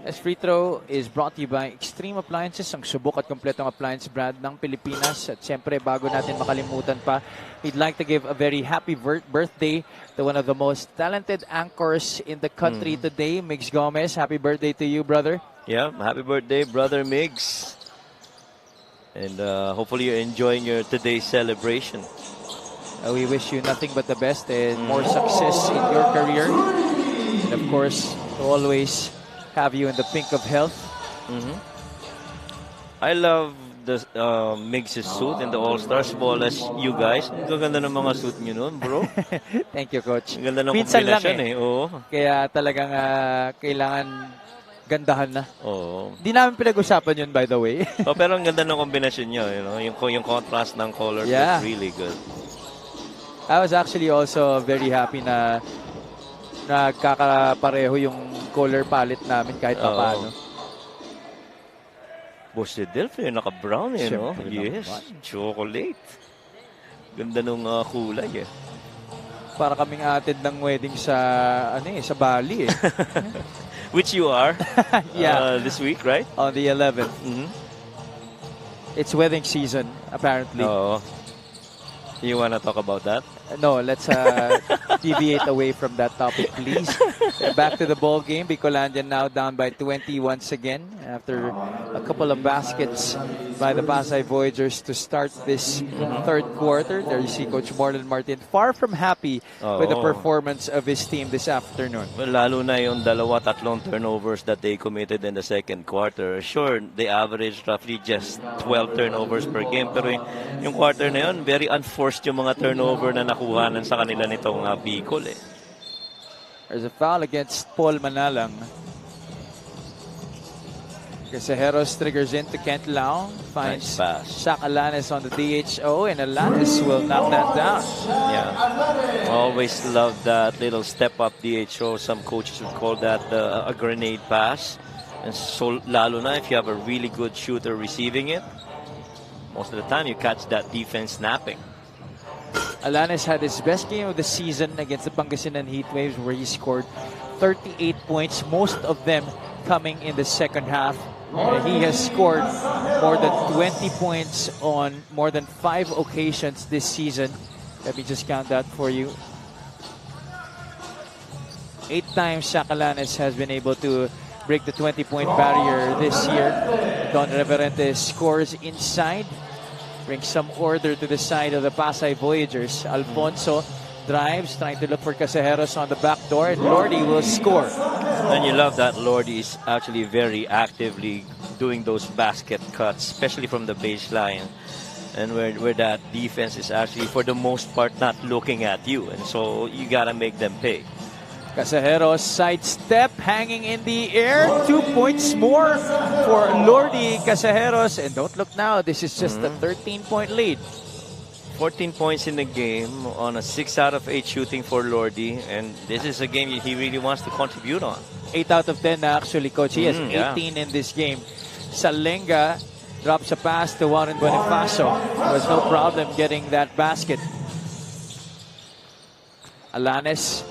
This free throw is brought to you by Extreme Appliances, ang subok at kompletong appliance brand ng Pilipinas. At syempre, bago natin makalimutan pa, we'd like to give a very happy birthday to one of the most talented anchors in the country today, Migs Gomez. Happy birthday to you, brother. Yeah, happy birthday, brother Migs. And hopefully you're enjoying today's celebration. We wish you nothing but the best and more success in your career. And of course, to always have you in the pink of health. I love the Migs' suit in the All-Star as well as you guys. Ang ganda ng mga suit nyo nun, bro. Thank you, Coach. Ang ganda ng Minsan lang kombinasyon eh. Oo. Kaya talagang kailangan gandahan na. Oo. Di namin pinag-usapan yun, by the way. Pero ang ganda ng kombinasyon nyo. Yung contrast ng colors was really good. I was actually also very happy na nagkakapareho yung color palette namin kahit paano. Boss Delphi, naka-brown eh, no? Yes, chocolate. Ganda nung kulay eh. Para kaming atid ng wedding sa sa Bali eh. Which you are. This week, right? On the 11th. It's wedding season, apparently. You wanna talk about that? No, let's deviate away from that topic, please. Back to the ball game. Bicolandia now down by 20 once again after a couple of baskets by the Pasay Voyagers to start this third quarter. There you see Coach Marlon Martin far from happy with the performance of his team this afternoon. Well, lalo na yung tatlong turnovers that they committed in the second quarter. Sure, they averaged roughly just 12 turnovers per game. Pero yung quarter na yun, very unforced yung mga turnover na nakuhanan sa kanila nitong Bicol. There's a foul against Paul Manalang. Casejeros triggers into Kent Lau. Finds Shaq Alanes on the DHO, and Alanes will knock that down. Yeah. Always love that little step-up DHO. Some coaches would call that a grenade pass. And so, lalo na if you have a really good shooter receiving it, most of the time you catch that defense snapping. Alanes had his best game of the season against the Pangasinan Heatwaves, where he scored 38 points, most of them coming in the second half. He has scored more than 20 points on more than 5 occasions this season. Let me just count that for you. 8 times Shaq Alanes has been able to break the 20-point barrier this year. Don Reverente scores inside, brings some order to the side of the Pasay Voyagers. Alfonso drives, trying to look for Casejeros on the back door, and Lordy will score. And you love that Lordy is actually very actively doing those basket cuts, especially from the baseline, and where that defense is actually, for the most part, not looking at you, and so you gotta make them pay. Casejeros sidestep, hanging in the air. 2 points more for Lordy Casejeros. And don't look now, this is just a 13-point lead. 14 points in the game on a 6 out of 8 shooting for Lordy. And this is a game he really wants to contribute on. 8 out of 10 actually, Coach. He has 18 in this game. Salenga drops a pass to Warren Bonifacio. There was no problem getting that basket. Alanes,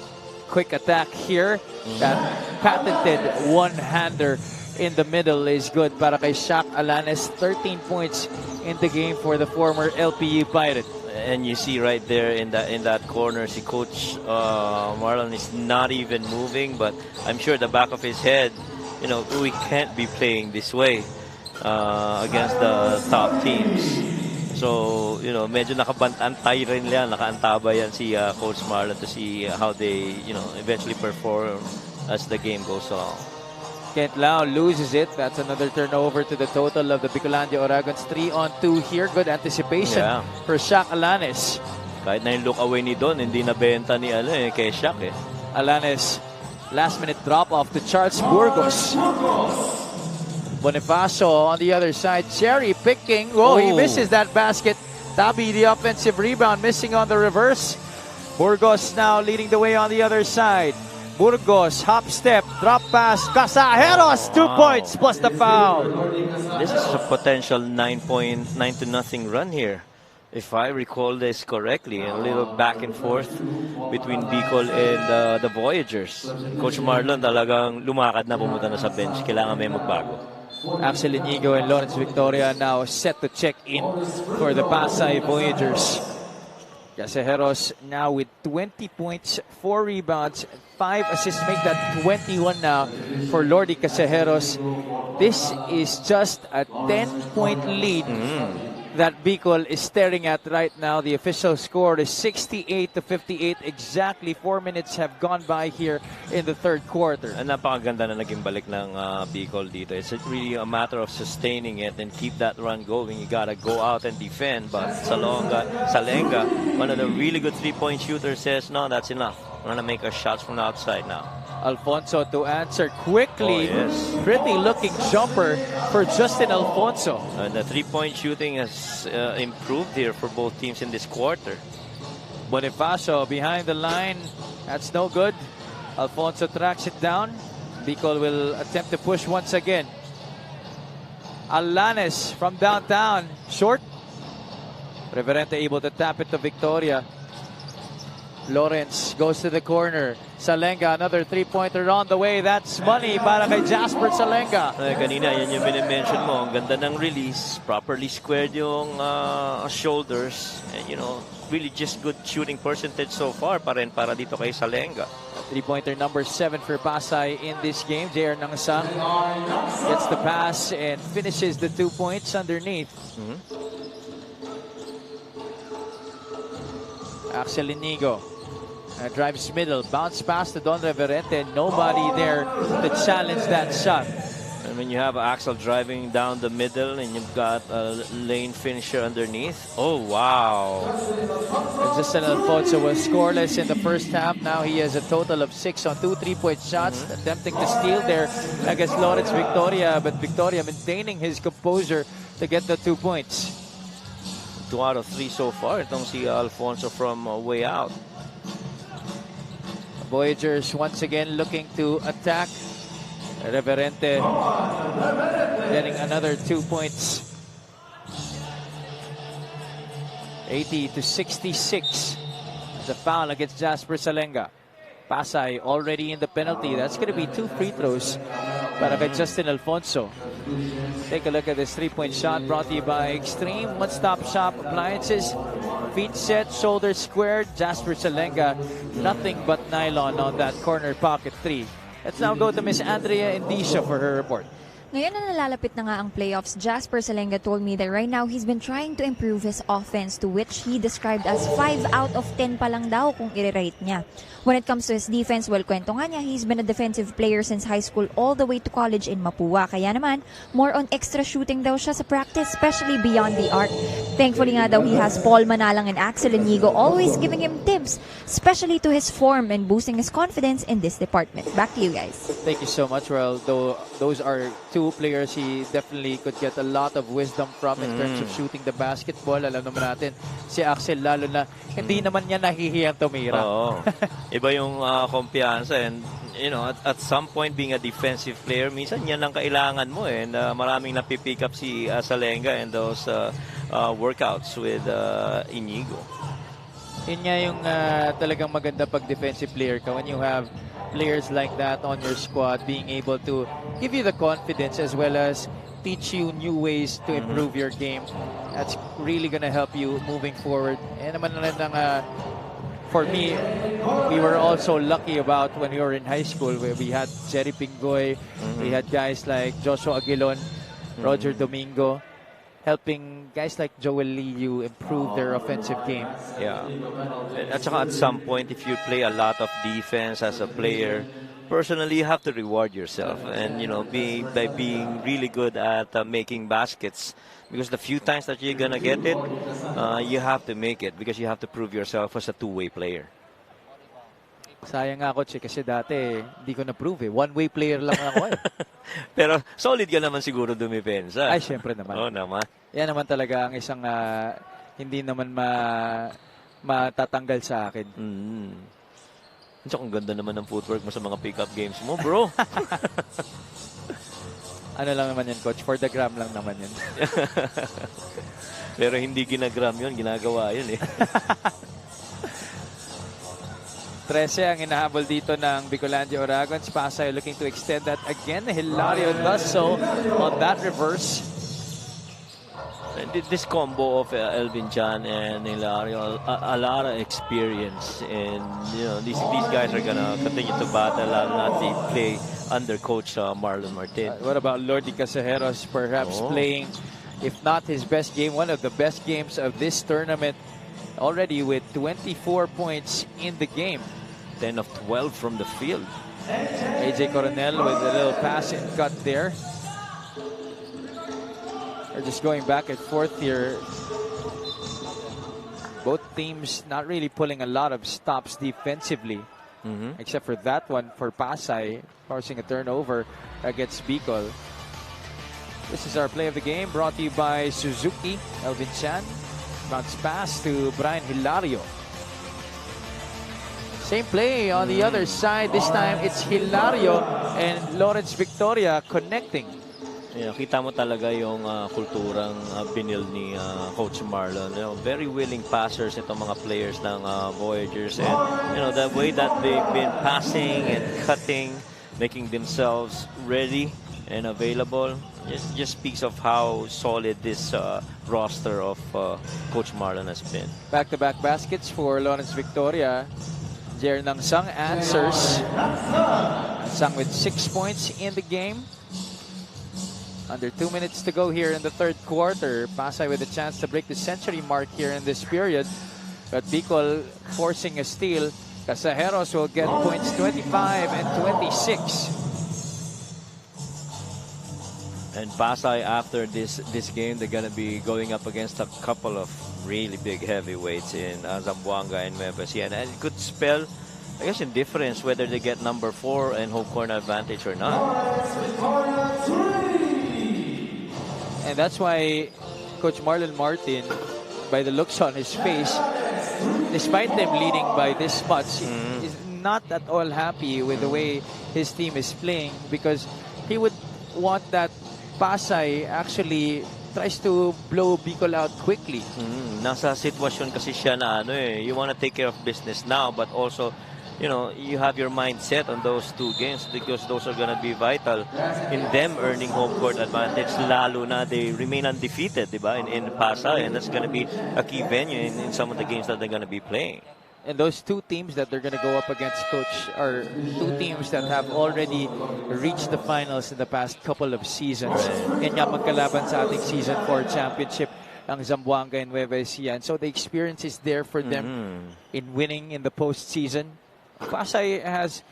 quick attack here. That patented one-hander in the middle is good para kay Shaq Alanes. 13 points in the game for the former LPU Pirate. And you see right there in that corner, see Coach Marlon is not even moving, but I'm sure the back of his head, you know, we can't be playing this way against the top teams. So, you know, medyo nakaantay rin yan, nakaantaba yan si Coach Marlon to see how they, you know, eventually perform as the game goes on. Kent Lau loses it. That's another turnover to the total of the Bicolandia Oragons. 3-on-2 here. Good anticipation for Shaq Alanes. Kahit na yung look away ni Don, hindi nabenta ni kay Shaq Alanes, last minute drop off to Charles Burgos. Bonifacio on the other side, cherry picking. Whoa, he misses that basket. Tabi, the offensive rebound, missing on the reverse. Burgos now leading the way on the other side. Burgos, hop step, drop pass, Casejeros, 2 points plus the foul. This is a potential 9-0 run here. If I recall this correctly, a little back and forth between Bicol and the Voyagers. Coach Marlon talagang lumakad na, pumunta na sa bench. Kailangan may magbago. Axel Inigo and Lawrence Victoria now set to check in for the Pasay Voyagers. Casejeros now with 20 points, 4 rebounds, 5 assists, make that 21 now for Lordy Casejeros. This is just a 10-point lead that Bicol is staring at right now. The official score is 68-58. Exactly 4 minutes have gone by here in the third quarter. And napakaganda na naging balik ng Bicol dito. It's really a matter of sustaining it and keep that run going. You gotta go out and defend. But Salenga, one of the really good three-point shooters, says, no, that's enough. I'm gonna make our shots from the outside now. Alfonso to answer quickly. Pretty looking jumper for Justin Alfonso. The three-point shooting has improved here for both teams in this quarter. Bonifacio behind the line. That's no good. Alfonso tracks it down. Bicol will attempt to push once again. Alanes from downtown. Short. Reverente able to tap it to Victoria. Lawrence goes to the corner. Salenga, another three-pointer on the way. That's money para kay Jasper Salenga. Kanina, yan yung minimension mo. Ang ganda ng release. Properly squared yung shoulders. And, you know, really just good shooting percentage so far pa rin para dito kay Salenga. Three-pointer number 7 for Pasay in this game. JR Nangsang gets the pass and finishes the 2 points underneath. Axel Inigo drives middle, bounce pass to Don Reverente. Nobody there to challenge that shot. And when you have Axel driving down the middle and you've got a lane finisher underneath, oh wow. Justin Alfonso was scoreless in the first half. Now he has a total of 6 on 2 3-point shots, attempting to steal there against Lawrence Victoria, but Victoria maintaining his composure to get the 2 points. 2 out of 3 so far. Itong si Alfonso from way out. Voyagers once again looking to attack. Reverente getting another 2 points. 80-66. The foul against Jasper Salenga. Pasay already in the penalty. That's going to be 2 free throws para kay Justin Alfonso. Take a look at this 3-point shot brought to you by Extreme One-Stop Shop Appliances. Feet set, shoulders squared. Jasper Salenga, nothing but nylon on that corner pocket 3. Let's now go to Miss Andrea Indicia for her report. Ngayon na nalalapit na nga ang playoffs, Jasper Salenga told me that right now he's been trying to improve his offense, to which he described as 5 out of 10 pa lang daw kung i-rate niya. When it comes to his defense, well, kwento nga niya, he's been a defensive player since high school all the way to college in Mapua. Kaya naman, more on extra shooting daw siya sa practice, especially beyond the arc. Thankfully nga daw, he has Paul Manalang and Axel Inigo always giving him tips, especially to his form and boosting his confidence in this department. Back to you guys. Thank you so much. Well, though those are 2 players he definitely could get a lot of wisdom from in terms of shooting the basketball. Alam naman natin, si Axel lalo na hindi naman niya nahihiyang tumira. Oo. Iba yung kumpiyansa, and you know, at some point being a defensive player, minsan yan lang kailangan mo, and maraming napipick up si Salenga and those workouts with Inigo. Yun nga yung talagang maganda pag defensive player ka, when you have players like that on your squad being able to give you the confidence as well as teach you new ways to improve your game. That's really gonna help you moving forward. And naman na lang for me, we were also lucky about when we were in high school where we had Jerry Pingoy, we had guys like Joshua Aguilon, Roger Domingo, helping guys like Joel Liu improve their offensive game. Yeah. At saka at some point, if you play a lot of defense as a player, personally, you have to reward yourself, and you know, by being really good at making baskets. Because the few times that you're gonna get it, you have to make it because you have to prove yourself as a two-way player. Sayang nga, Coach, kasi dati hindi ko na-prove eh. One-way player lang ako eh. Pero solid ka naman siguro dumipensa. Ay, syempre naman. Oo naman. Yan naman talaga ang isang hindi naman matatanggal sa akin. Ang ganda naman ng footwork mo sa mga pick-up games mo, bro. Ano lang naman yan, Coach? For the gram lang naman yan. Pero hindi ginagram yun, ginagawa yun eh. 13 ang hinahabol dito ng Bicolandia Oragons. Pasay looking to extend that again. Hilario does so on that reverse. This combo of Elvin Chan and Hilario, a lot of experience, and you know, these guys are gonna continue to battle as they play under Coach Marlon Martin. What about Lordy Casajeros, perhaps playing, if not his best game, one of the best games of this tournament already, with 24 points in the game. 10 of 12 from the field. AJ Coronel with a little pass and cut there. They're just going back and forth here. Both teams not really pulling a lot of stops defensively, except for that one for Pasay, forcing a turnover against Bicol. This is our play of the game, brought to you by Suzuki. Elvin Chan, bounce pass to Brian Hilario. Same play on the other side. This time it's Hilario and Lawrence Victoria connecting. Yeah, kita mo talaga yung kulturang binil ni Coach Marlon. You know, very willing passers itong mga players ng Voyagers, and you know, the way that they've been passing and cutting, making themselves ready and available. Just speaks of how solid this roster of Coach Marlon has been. Back-to-back baskets for Lawrence Victoria. Jer Nang Sang answers. Sang with 6 points in the game. Under 2 minutes to go here in the third quarter. Pasay with a chance to break the century mark here in this period. But Bicol forcing a steal. Casajeros will get points 25 and 26. And Pasay, after this game, they're going to be going up against a couple of really big heavyweights in Zamboanga and Nueva Ecija. And it could spell, I guess, indifference whether they get number 4 and home court advantage or not. And that's why Coach Marlon Martin, by the looks on his face, despite them leading by this much, is not at all happy with the way his team is playing, because he would want that Pasay actually tries to blow Bicol out quickly. Nasa sitwasyon kasi siya na you want to take care of business now, but also, you know, you have your mind set on those 2 games because those are going to be vital in them earning home court advantage, lalo na they remain undefeated, diba, in Pasay, and that's going to be a key venue in some of the games that they're going to be playing. And those 2 teams that they're going to go up against, Coach, are 2 teams that have already reached the finals in the past couple of seasons. Yan nga magkalaban sa ating season 4 championship, ang Zamboanga and Nueva Ecija. And so the experience is there for them in winning in the postseason. Pasay has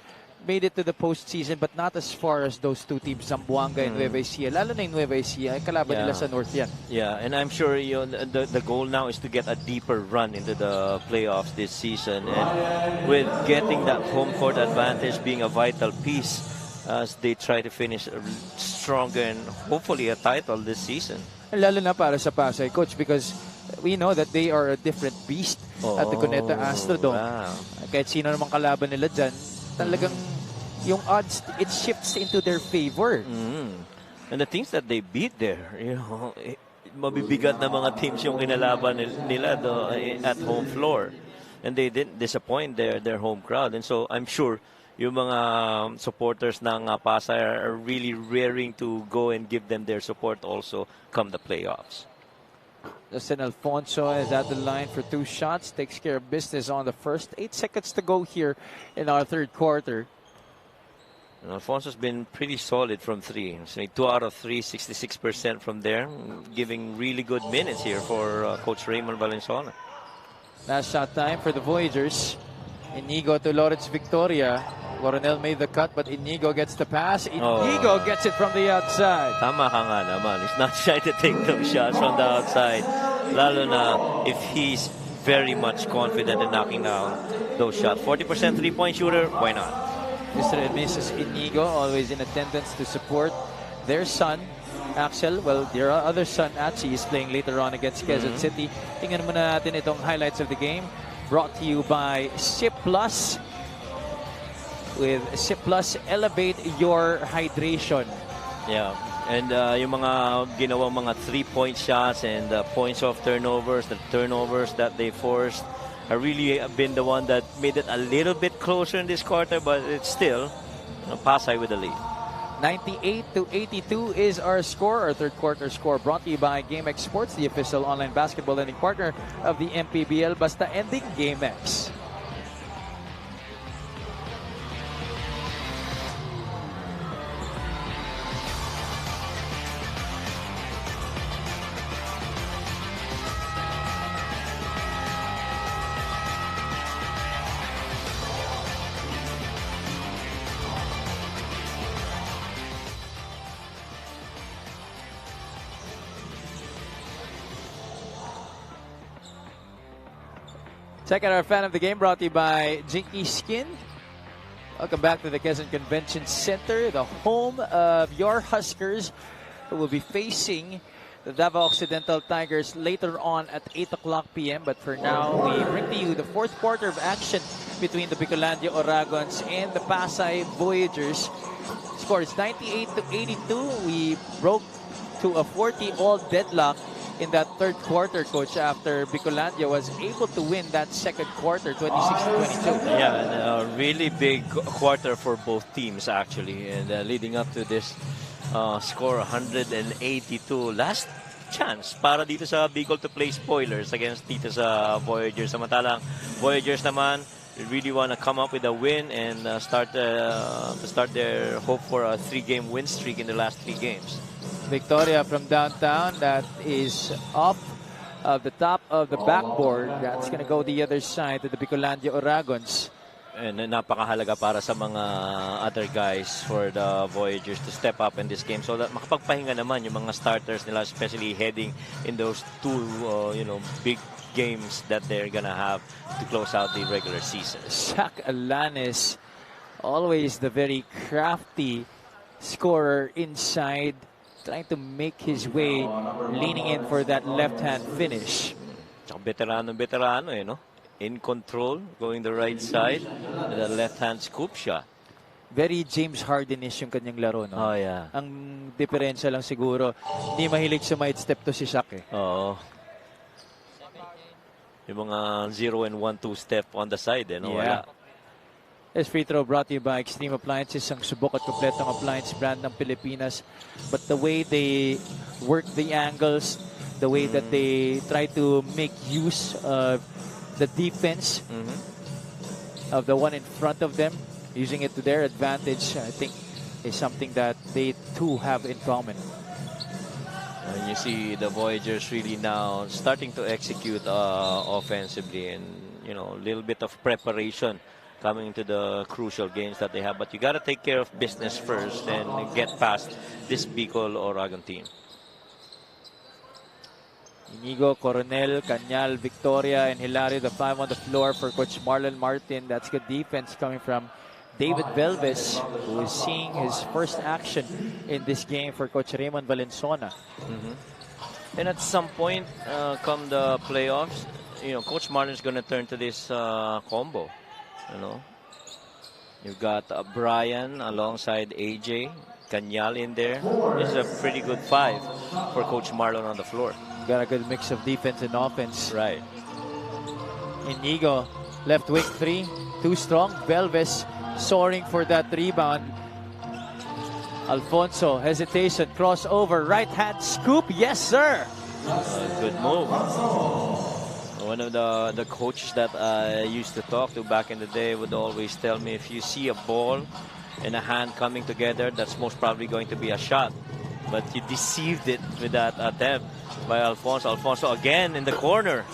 made it to the postseason, but not as far as those 2 teams, Zamboanga and Nueva Ecija. Lalo na yung Nueva Ecija, kalaban nila sa North yan. Yeah, and I'm sure the goal now is to get a deeper run into the playoffs this season. And with getting that home court advantage being a vital piece as they try to finish stronger and hopefully a title this season. Lalo na para sa Pasay, Coach, because we know that they are a different beast at the Cuneta Astrodome. Wow. Kahit sino namang kalaban nila dyan, talagang yung odds, it shifts into their favor. And the teams that they beat there, you know, mabibigat na mga teams yung kinalaban nila at home floor. And they didn't disappoint their home crowd. And so I'm sure yung mga supporters ng Pasay are really raring to go and give them their support also come the playoffs. Justin Alfonso is at the line for 2 shots. Takes care of business on the first. 8 seconds to go here in our third quarter. And Alfonso's been pretty solid from 3. So 2 out of 3, 66% from there. Giving really good minutes here for Coach Raymond Valenzuela. Last shot time for the Voyagers. Inigo to Lawrence Victoria. Coronel made the cut, but Inigo gets the pass. Inigo gets it from the outside. Tama ka nga naman. He's not shy to take those shots from the outside. Lalo na if he's very much confident in knocking down those shots. 40% three-point shooter, why not? Mr. and Mrs. Inigo always in attendance to support their son, Axel. Well, their other son, Achi, is playing later on against Quezon City. Tingnan muna natin itong highlights of the game. Brought to you by SIP Plus. With SIP Plus, elevate your hydration. Yeah. And yung mga ginawang mga 3-point shots and points off turnovers, the turnovers that they forced, have really been the one that made it a little bit closer in this quarter, but it's still Pasay with the lead. 98-82 is our score. Our third quarter score brought to you by GameX Sports, the official online basketball lending partner of the MPBL. Basta ending GameX. Check out our fan of the game brought to you by Jinky Skin. Welcome back to the Quezon Convention Center, the home of your Huskers, who will be facing the Davao Occidental Tigers later on at 8 o'clock p.m. But for now, we bring to you the fourth quarter of action between the Bicolandia Oragons and the Pasay Voyagers. Score is 98-82. We broke to a 40-all deadlock in that third quarter, Coach, after Bicolandia was able to win that second quarter, 26-22. Yeah, and a really big quarter for both teams, actually. And leading up to this score 182. Last chance para dito sa Bicol to play spoilers against dito sa Voyagers. Samantalang Voyagers naman really want to come up with a win and start their hope for a 3-game win streak in the last 3 games. Victoria from downtown, that is off of the top of the backboard. That's going to go the other side to the Bicolandia Oragons. And napakahalaga para sa mga other guys for the Voyagers to step up in this game so that makapagpahinga naman yung mga starters nila, especially heading in those 2 big games that they're gonna have to close out the regular season. Zach Alanis, always the very crafty scorer inside, trying to make his way, leaning in for that left-hand finish. Veterano, no? In control, going the right side, and the left-hand scoop shot. Very James Harden-ish yung kanyang laro, no? Oh, yeah. Ang diferensya lang siguro, hindi mahilig sa side step to si Shaq, eh. Oo. Yung mga 0 and 1-2 step on the side, eh, no? Yeah. Wala. This free throw brought to you by Extreme Appliances, ang subok at kompletong appliance brand ng Pilipinas. But the way they work the angles, the way that they try to make use of the defense of the one in front of them, using it to their advantage, I think is something that they too have in common. And you see the Voyagers really now starting to execute offensively, and a little bit of preparation coming into the crucial games that they have. But you got to take care of business first and get past this Bicol Oragon team. Inigo, Coronel, Cañal, Victoria, and Hilario, the 5 on the floor for Coach Marlon Martin. That's good defense coming from David Belvis, who is seeing his first action in this game for Coach Raymond Valenzuela. And at some point, come the playoffs, Coach Marlon is going to turn to this combo. You've got Brian alongside AJ, Cañal in there. It's a pretty good 5 for Coach Marlon on the floor. Got a good mix of defense and offense. Right. Inigo, left wing 3, too strong. Belvis soaring for that rebound. Alfonso, hesitation, crossover, right hand scoop. Yes, sir. Good move. One of the coaches that I used to talk to back in the day would always tell me, if you see a ball and a hand coming together, that's most probably going to be a shot. But you deceived it with that attempt by Alfonso. Alfonso again in the corner.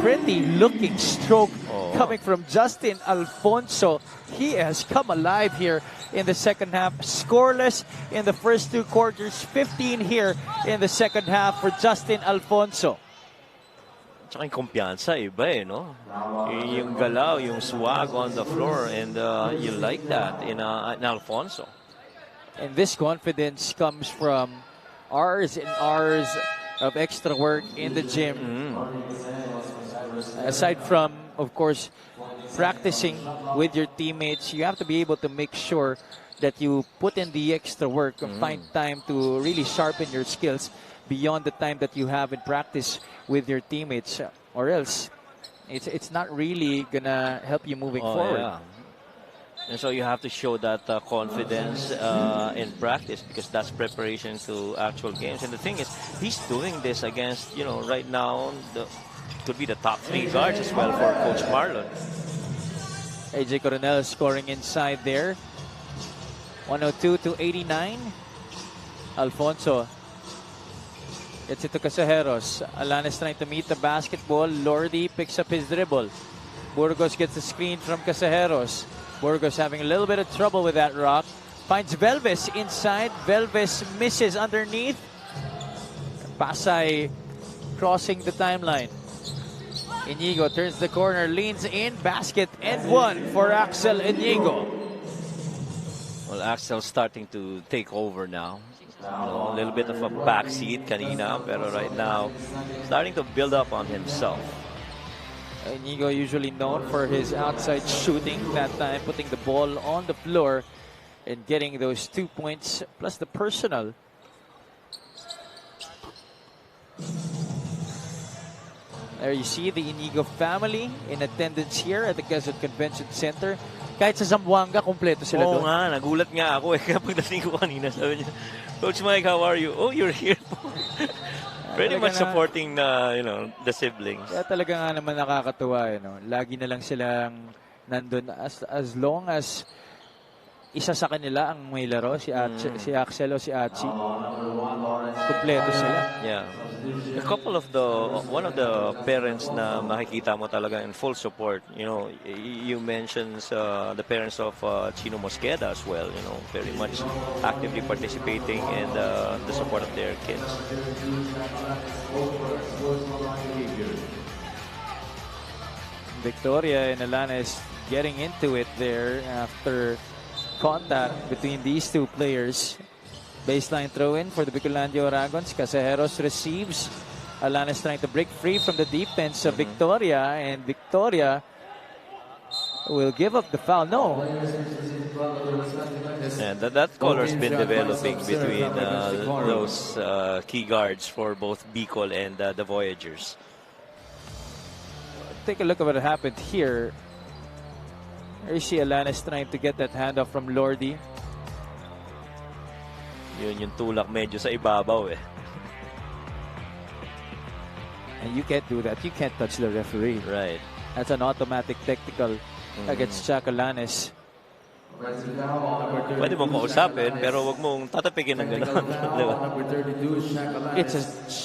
Pretty looking stroke coming from Justin Alfonso. He has come alive here in the second half. Scoreless in the first 2 quarters. 15 here in the second half for Justin Alfonso. Tsaka yung kumpiyansa, iba eh, no? Yung galaw, yung swag on the floor, and you like that in Alfonso. And this confidence comes from hours and hours of extra work in the gym. Aside from, of course, practicing with your teammates, you have to be able to make sure that you put in the extra work and find time to really sharpen your skills beyond the time that you have in practice with your teammates, or else it's not really gonna help you moving forward. Yeah. And so you have to show that confidence in practice, because that's preparation to actual games. And the thing is, he's doing this against, right now, could be the top 3 guards as well for Coach Marlon. AJ Coronel scoring inside there. 102-89. Alfonso gets it to Casajeros. Alanis trying to meet the basketball. Lordi picks up his dribble. Burgos gets the screen from Casajeros. Burgos having a little bit of trouble with that rock. Finds Belvis inside. Belvis misses underneath. Pasay crossing the timeline. Inigo turns the corner, leans in, basket, and 1 for Axel Inigo. Well, Axel's starting to take over now. A little bit of a backseat kanina, pero right now, starting to build up on himself. Inigo usually known for his outside shooting, that time putting the ball on the floor and getting those 2 points plus the personal. There you see the Inigo family in attendance here at the Quezon Convention Center Kahit sa Zamboanga, kumpleto sila Oo doon. nga, nagulat nga ako eh. Kapag dating ko kanina, sabi niya, Coach Mike, how are you? Oh, you're here po. Pretty Talaga much na- supporting the siblings. Kaya talaga nga naman nakakatuwa. Lagi na lang silang nandun. As long as isa sa kanila ang may laro, si Axel o si Achi, kumpleto sila. Yeah. One of the parents na makikita mo talaga in full support. You mentioned the parents of Chino Mosqueda as well, very much actively participating in the support of their kids. Victoria and Alanes getting into it there after contact between these two players. Baseline throw in for the Bicolandia Oragons. Casejeros receives. Alanes trying to break free from the defense of Victoria, and Victoria will give up the foul. No. And that color's been developing between those key guards for both Bicol and the Voyagers. Take a look at what happened here. There you see Alanes trying to get that handoff from Lordy. Yun yung tulak medyo sa ibabaw eh. And you can't do that. You can't touch the referee. Right. That's an automatic technical against Chuck Alanes. Pwede mong kausapin pero wag mong tatapikin ng gano'n. Diba? It's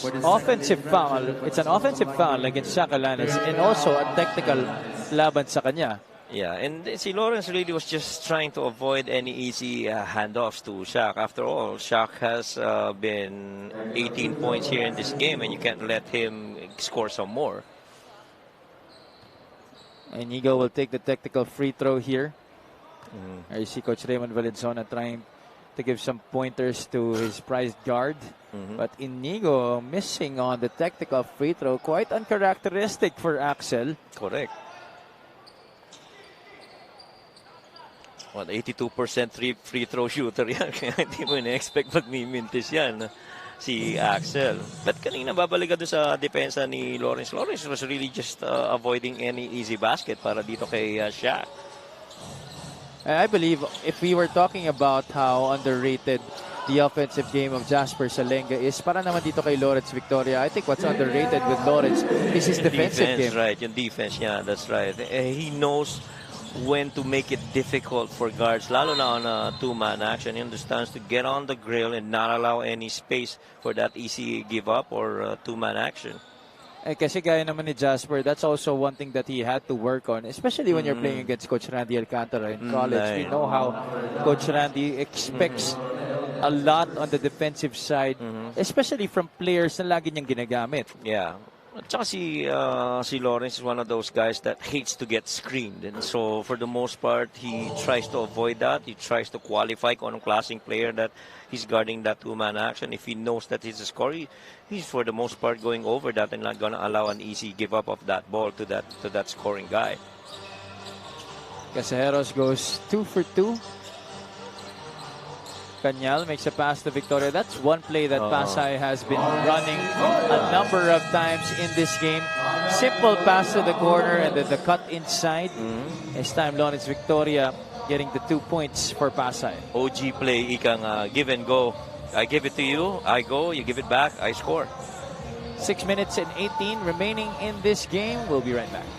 an offensive foul. It's an offensive foul against Chuck Alanes and also a technical laban sa kanya. Yeah, and si Lawrence really was just trying to avoid any easy handoffs to Shaq. After all, Shaq has been 18 points here in this game and you can't let him score some more. And Inigo will take the technical free throw here. I see Coach Raymond Valenzuela trying to give some pointers to his prized guard. But Inigo missing on the technical free throw. Quite uncharacteristic for Axel. Correct. What, 82% free throw shooter yan. Kaya hindi mo na-expect magmimintis yan si Axel. But kanina babalik ka doon sa depensa ni Lawrence. Lawrence was really just avoiding any easy basket para dito kay Shaq. I believe if we were talking about how underrated the offensive game of Jasper Salenga is, para naman dito kay Lawrence Victoria, I think what's underrated with Lawrence is his defensive game. Right, yung defense niya, that's right. He knows when to make it difficult for guards, lalo na on a two-man action. He understands to get on the grill and not allow any space for that easy give-up or two-man action. Eh, kasi gaya naman ni Jasper, that's also one thing that he had to work on, especially when you're playing against Coach Randy Alcantara in college. We know how Coach Randy expects a lot on the defensive side, especially from players na lagi niyang ginagamit. Yeah. At saka si Lawrence is one of those guys that hates to get screened. And so, for the most part, he tries to avoid that. He tries to qualify kung anong klaseng player that he's guarding that two-man action. If he knows that he's a scorer, he's for the most part going over that and not going to allow an easy give-up of that ball to that scoring guy. Casejeros goes 2 for 2. Cañal makes a pass to Victoria. That's one play that Pasay has been running a number of times in this game. Simple pass to the corner and then the cut inside. This time Lawrence Victoria getting the 2 points for Pasay. OG play, ikang give and go. I give it to you, I go, you give it back, I score. 6 minutes and 18 remaining in this game. We'll be right back.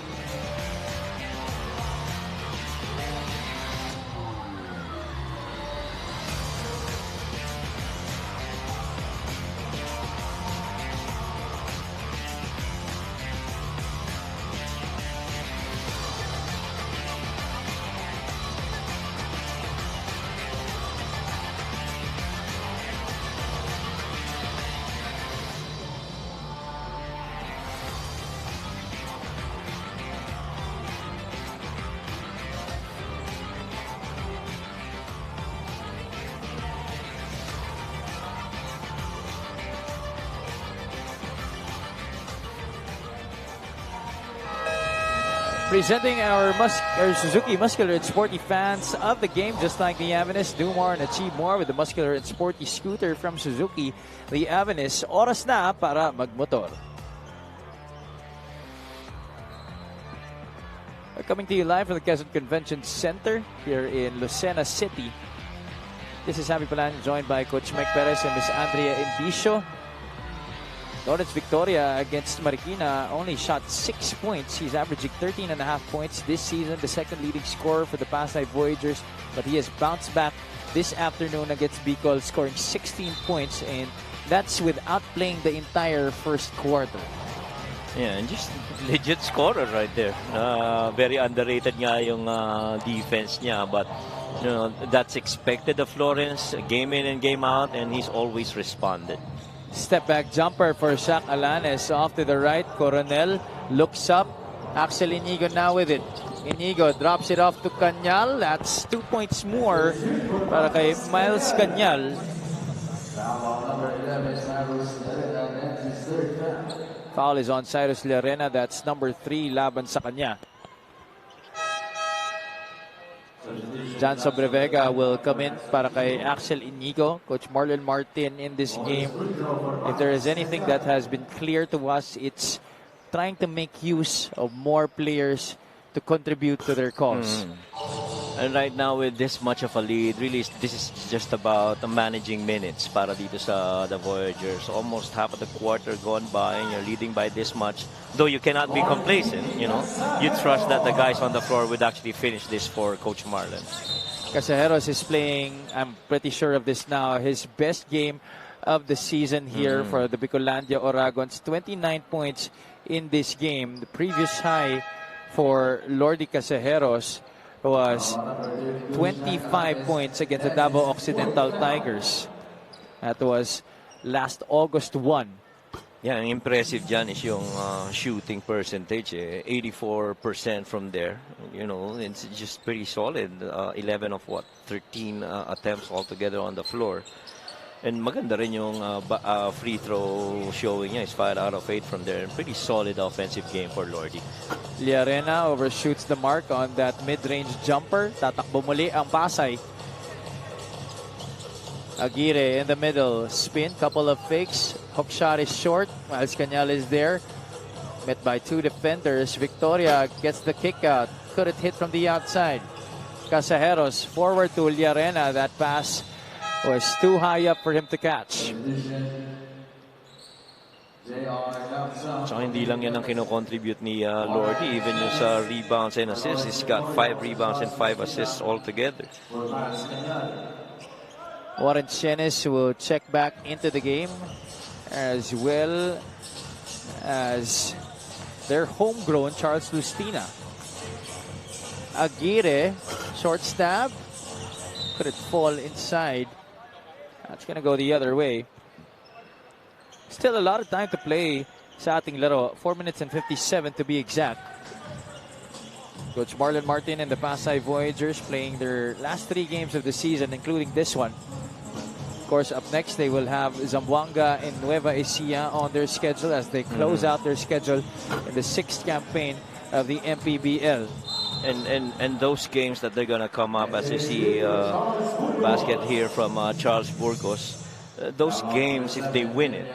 Presenting our Suzuki Muscular and Sporty fans of the game, just like the Avenus, do more and achieve more with the Muscular and Sporty scooter from Suzuki. The Avenus, oras na para magmotor. Coming to you live from the Quezon Convention Center here in Lucena City. This is Happy Palan, joined by Coach Mike Perez and Miss Andrea Indicio. Lawrence Victoria against Marikina only shot 6 points. He's averaging 13.5 points this season, the second leading scorer for the Pasay Voyagers. But he has bounced back this afternoon against Bicol, scoring 16 points, and that's without playing the entire first quarter. Yeah, and just legit scorer right there. Very underrated nga yung defense niya, but you know, that's expected of Lawrence, game in and game out, and he's always responded. Step back jumper for Shaq Alanes off to the right. Coronel looks up. Axel Inigo now with it. Inigo drops it off to Cañal. That's 2 points more para kay Miles Cañal. Foul is on Cyrus Llarena. That's number 3 laban sa kanya. John Sobrevega will come in para kay Axel Inigo. Coach Marlon Martin in this game. If there is anything that has been clear to us, it's trying to make use of more players to contribute to their cause. And right now with this much of a lead, really this is just about managing minutes para dito sa the Voyagers. Almost half of the quarter gone by and you're leading by this much. Though you cannot be complacent, you know. You trust that the guys on the floor would actually finish this for Coach Marlon. Casajeros is playing, I'm pretty sure of this now, his best game of the season here for the Bicolandia Oragons. 29 points in this game. The previous high for Lordy Casajeros was 25 points against the Davao Occidental Tigers. That was last August 1. Yeah, ang impressive dyan is yung shooting percentage. 84% from there. You know, it's just pretty solid. 11 of 13 attempts altogether on the floor. And maganda rin yung free throw showing niya. Is 5 out of 8 from there. Pretty solid offensive game for Lordy. Llarena overshoots the mark on that mid-range jumper. Tatakbo muli ang Pasay. Aguirre in the middle. Spin, couple of fakes. Hook shot is short. Miles Cañal is there. Met by 2 defenders. Victoria gets the kick out. Could it hit from the outside? Casajeros forward to Llarena. That pass was too high up for him to catch. So hindi lang yan ang kinocontribute ni Lordy. Even yung sa rebounds and assists, he's got 5 rebounds and 5 assists altogether. Warren Chenes will check back into the game, as well as their homegrown Charles Lustina. Aguirre, short stab. Could it fall inside? That's going to go the other way. Still a lot of time to play sa ating laro. 4 minutes and 57 to be exact. Coach Marlon Martin and the Pasay Voyagers playing their last 3 games of the season, including this one. Of course, up next they will have Zamboanga and Nueva Ecija on their schedule as they close out their schedule in the 6th campaign of the MPBL. And those games that they're gonna come up, as you see basket here from Charles Burgos, those games, if they win it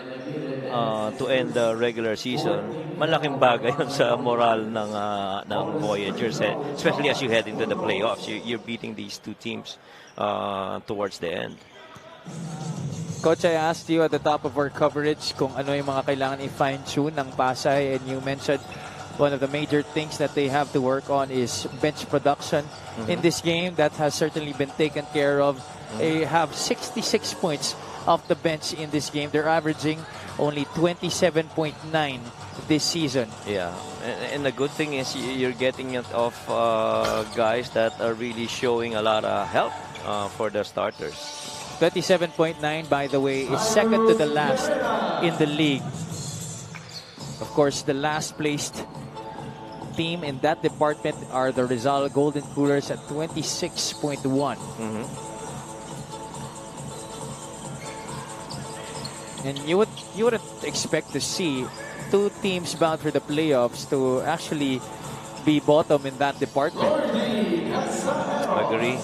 to end the regular season, malaking bagay yun sa moral ng Voyagers, especially as you head into the playoffs. You're beating these 2 teams towards the end. Coach, I asked you at the top of our coverage kung ano yung mga kailangan i-fine-tune ng Pasay, and you mentioned one of the major things that they have to work on is bench production. In this game, that has certainly been taken care of. They have 66 points off the bench in this game. They're averaging only 27.9 this season. Yeah, and the good thing is you're getting it off guys that are really showing a lot of help for the starters. 27.9, by the way, is second to the last in the league. Of course, the last placed team in that department are the Rizal Golden Coolers at 26.1. And you wouldn't expect to see 2 teams bound for the playoffs to actually be bottom in that department. Agree.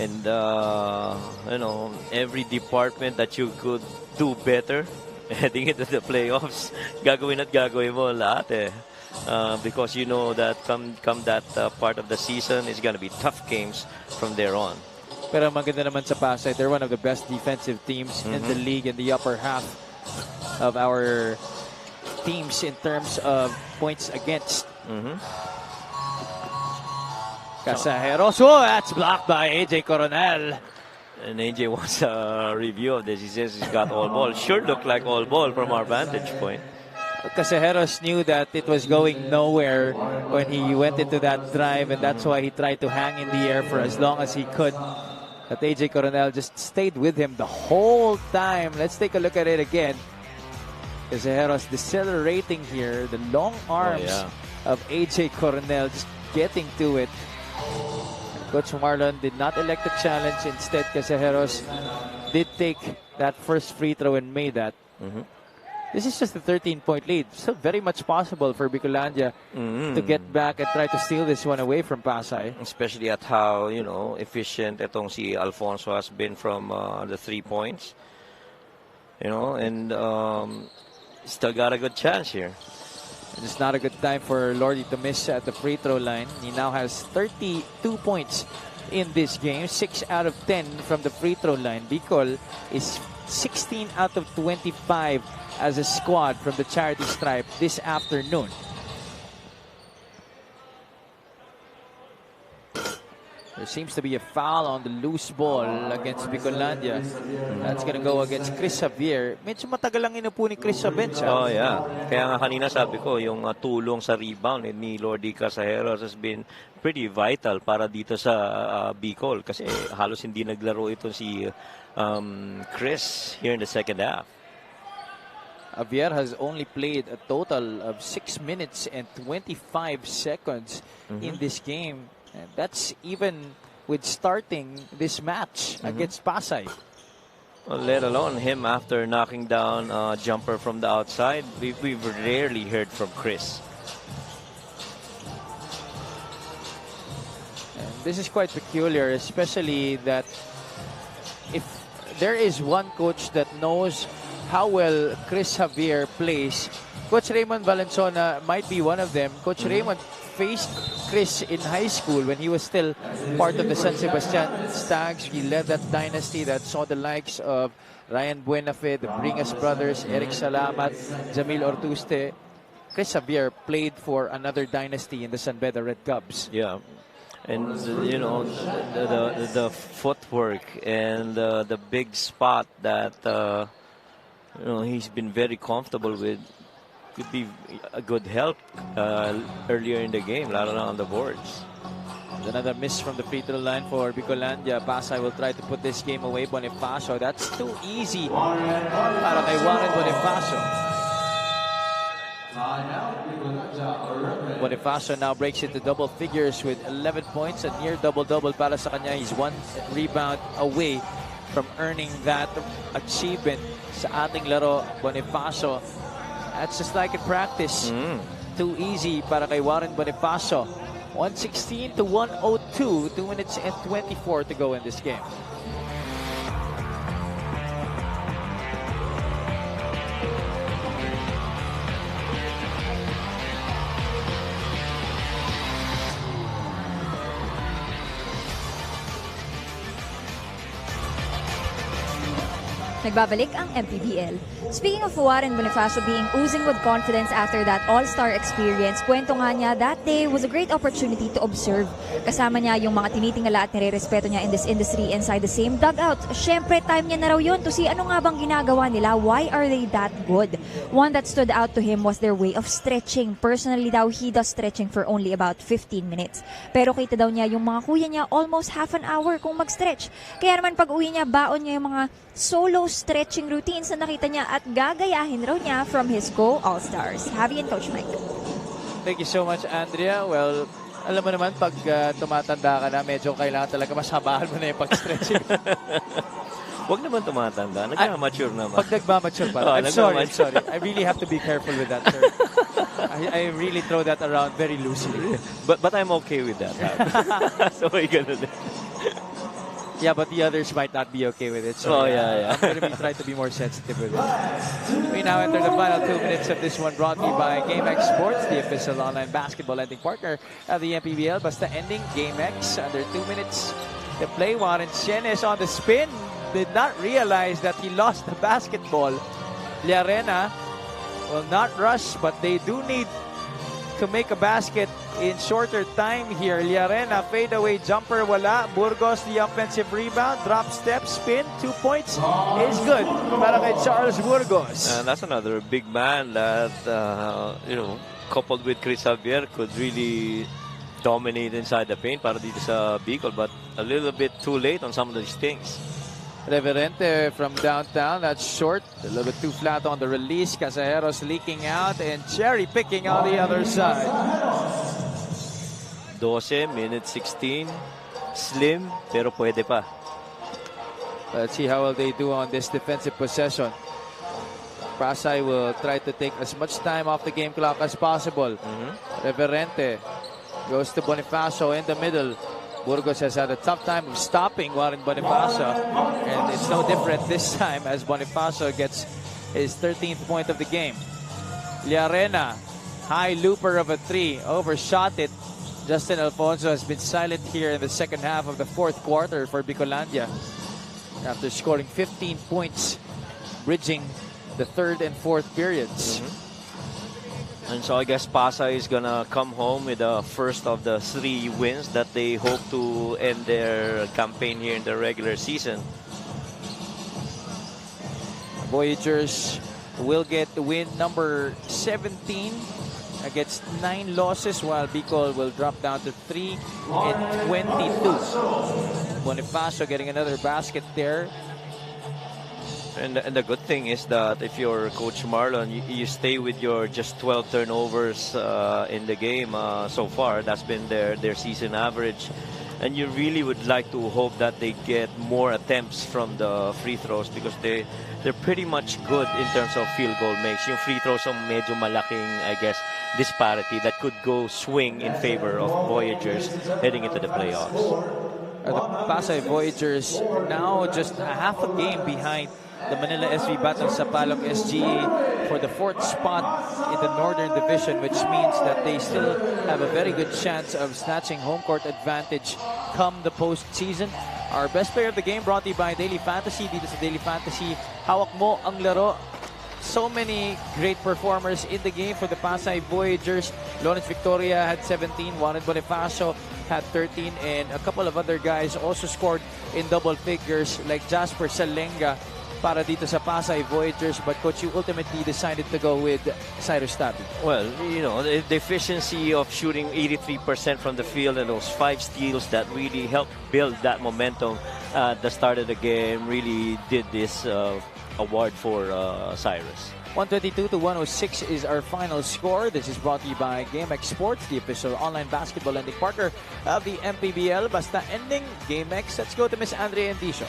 And you know, every department that you could do better heading into the playoffs, gagawin mo lahat eh. because you know that come that part of the season, it's going to be tough games from there on. Pero maganda naman sa Pasay, they're one of the best defensive teams in the league, in the upper half of our teams in terms of points against. Casajeros, oh, that's blocked by AJ Coronel. And AJ wants a review of this. He says he's got all ball. Sure looked like all ball from our vantage point. Casajeros knew that it was going nowhere when he went into that drive, and that's why he tried to hang in the air for as long as he could. But AJ Coronel just stayed with him the whole time. Let's take a look at it again. Casajeros decelerating here. The long arms of AJ Coronel just getting to it. Coach Marlon did not elect the challenge. Instead, Casajeros did take that first free throw and made that. This is just a 13-point lead. Still very much possible for Bicolandia to get back and try to steal this one away from Pasay. Especially at how, you know, efficient itong si Alfonso has been from the 3 points. You know, and still got a good chance here. It's not a good time for Lordy to miss at the free throw line. He now has 32 points in this game. 6 out of 10 from the free throw line. Bicol is 16 out of 25 as a squad from the charity stripe this afternoon. There seems to be a foul on the loose ball against Bicolandia. That's gonna go against Chris Javier. Medyo matagal lang inupo ni Chris sa bench. Oh, yeah. Kaya nga kanina sabi ko, yung tulong sa rebound ni Lordy Casajeros has been pretty vital para dito sa Bicol. Kasi halos hindi naglaro ito si Chris here in the second half. Javier has only played a total of 6 minutes and 25 seconds in this game. And that's even with starting this match against Pasay. Well, let alone him after knocking down a jumper from the outside. We've rarely heard from Chris. And this is quite peculiar, especially that if there is one coach that knows how well Chris Javier plays, Coach Raymond Valenzuela might be one of them. Coach Raymond faced Chris in high school when he was still part of the San Sebastian Stags. He led that dynasty that saw the likes of Ryan Buenafe, the Bringas brothers, Eric Salamat, Jamil Ortuste. Chris Javier played for another dynasty in the San Beda Red Cubs. Yeah. And, you know, the footwork and the big spot that, you know, he's been very comfortable with could be a good help earlier in the game, lalo na on the boards. Another miss from the free throw line for Bicolandia. Pasay will try to put this game away. Bonifacio, that's too easy para kay Warren Bonifacio. Bonifacio now breaks into double figures with 11 points, a near double-double para sa kanya. He's 1 rebound away from earning that achievement sa ating laro. Bonifacio, that's just like in practice. Too easy para kay Warren Bonifacio. 116 to 102, 2 minutes and 24 to go in this game. Nagbabalik ang MPBL. Speaking of Warren Bonifacio being oozing with confidence after that all-star experience, kwento nga niya, that day was a great opportunity to observe. Kasama niya yung mga tinitingala at nire-respeto niya in this industry inside the same dugout. Syempre, time niya na raw yun to see ano nga bang ginagawa nila. Why are they that good? One that stood out to him was their way of stretching. Personally daw, he does stretching for only about 15 minutes. Pero kita daw niya yung mga kuya niya almost half an hour kung mag-stretch. Kaya naman pag uwi niya, baon niya yung mga solo stretching routines na nakita niya at gagayahin raw niya from his Go All-Stars. Javi and Coach Mike. Thank you so much, Andrea. Well, alam mo naman, pag tumatanda ka na, medyo kailangan talaga masabahan mo na yung pag-stretching. Huwag naman tumatanda. Nagmamature naman. Pag nagmamature pa. I'm sorry. I really have to be careful with that, sir. I really throw that around very loosely. But I'm okay with that. So we're gonna do. Yeah, but the others might not be okay with it. So yeah. I'm going to try to be more sensitive with it. We now enter the final 2 minutes of this one, brought to you by GameX Sports, the official online basketball lending partner of the MPBL. Basta ending GameX under 2 minutes to play. Warren Chenes on the spin. Did not realize that he lost the basketball. Liarena will not rush, but they do need to make a basket in shorter time here. Liarena, fadeaway jumper, wala. Burgos, the offensive rebound, drop step, spin, 2 points is good para kay Charles Burgos. And that's another big man that, coupled with Chris Javier, could really dominate inside the paint para dito sa Bicol, but a little bit too late on some of these things. Reverente from downtown, that's short, a little bit too flat on the release. Casajeros leaking out and cherry picking on the other side. 12, minute 16. Slim, pero pwede pa. Let's see how well they do on this defensive possession. Pasay will try to take as much time off the game clock as possible. Reverente goes to Bonifacio in the middle. Burgos has had a tough time of stopping Warren Bonifacio, and it's no different this time as Bonifacio gets his 13th point of the game. Liarena, high looper of a 3, overshot it. Justin Alfonso has been silent here in the second half of the fourth quarter for Bicolandia after scoring 15 points, bridging the third and fourth periods. And so I guess Pasay is gonna come home with the first of the 3 wins that they hope to end their campaign here in the regular season. Voyagers will get the win number 17 against 9 losses, while Bicol will drop down to 3 and 22. Bonifacio getting another basket there. And the good thing is that if you're Coach Marlon, you stay with your just 12 turnovers in the game so far. That's been their season average. And you really would like to hope that they get more attempts from the free throws, because they're pretty much good in terms of field goal makes. Yung free throws ang medyo malaking, I guess, disparity that could go swing in favor of Voyagers heading into the playoffs. The Pasay Voyagers now just a half a game behind the Manila SV Batang Sapalok SGA for the 4th spot in the Northern Division, which means that they still have a very good chance of snatching home court advantage come the postseason. Our best player of the game brought to you by Daily Fantasy. Dito sa Daily Fantasy, hawak mo ang laro. So many great performers in the game for the Pasay Voyagers. Lawrence Victoria had 17, Warren Bonifacio had 13, and a couple of other guys also scored in double figures like Jasper Salenga para dito sa Pasay Voyagers, but Coach, you ultimately decided to go with Cyrus Tabi. Well, the efficiency of shooting 83% from the field and those 5 steals that really helped build that momentum at the start of the game really did this award for Cyrus. 122 to 106 is our final score. This is brought to you by GameX Sports, the official online basketball lending partner of the MPBL. Basta ending GameX. Let's go to Miss Andrea Endicio.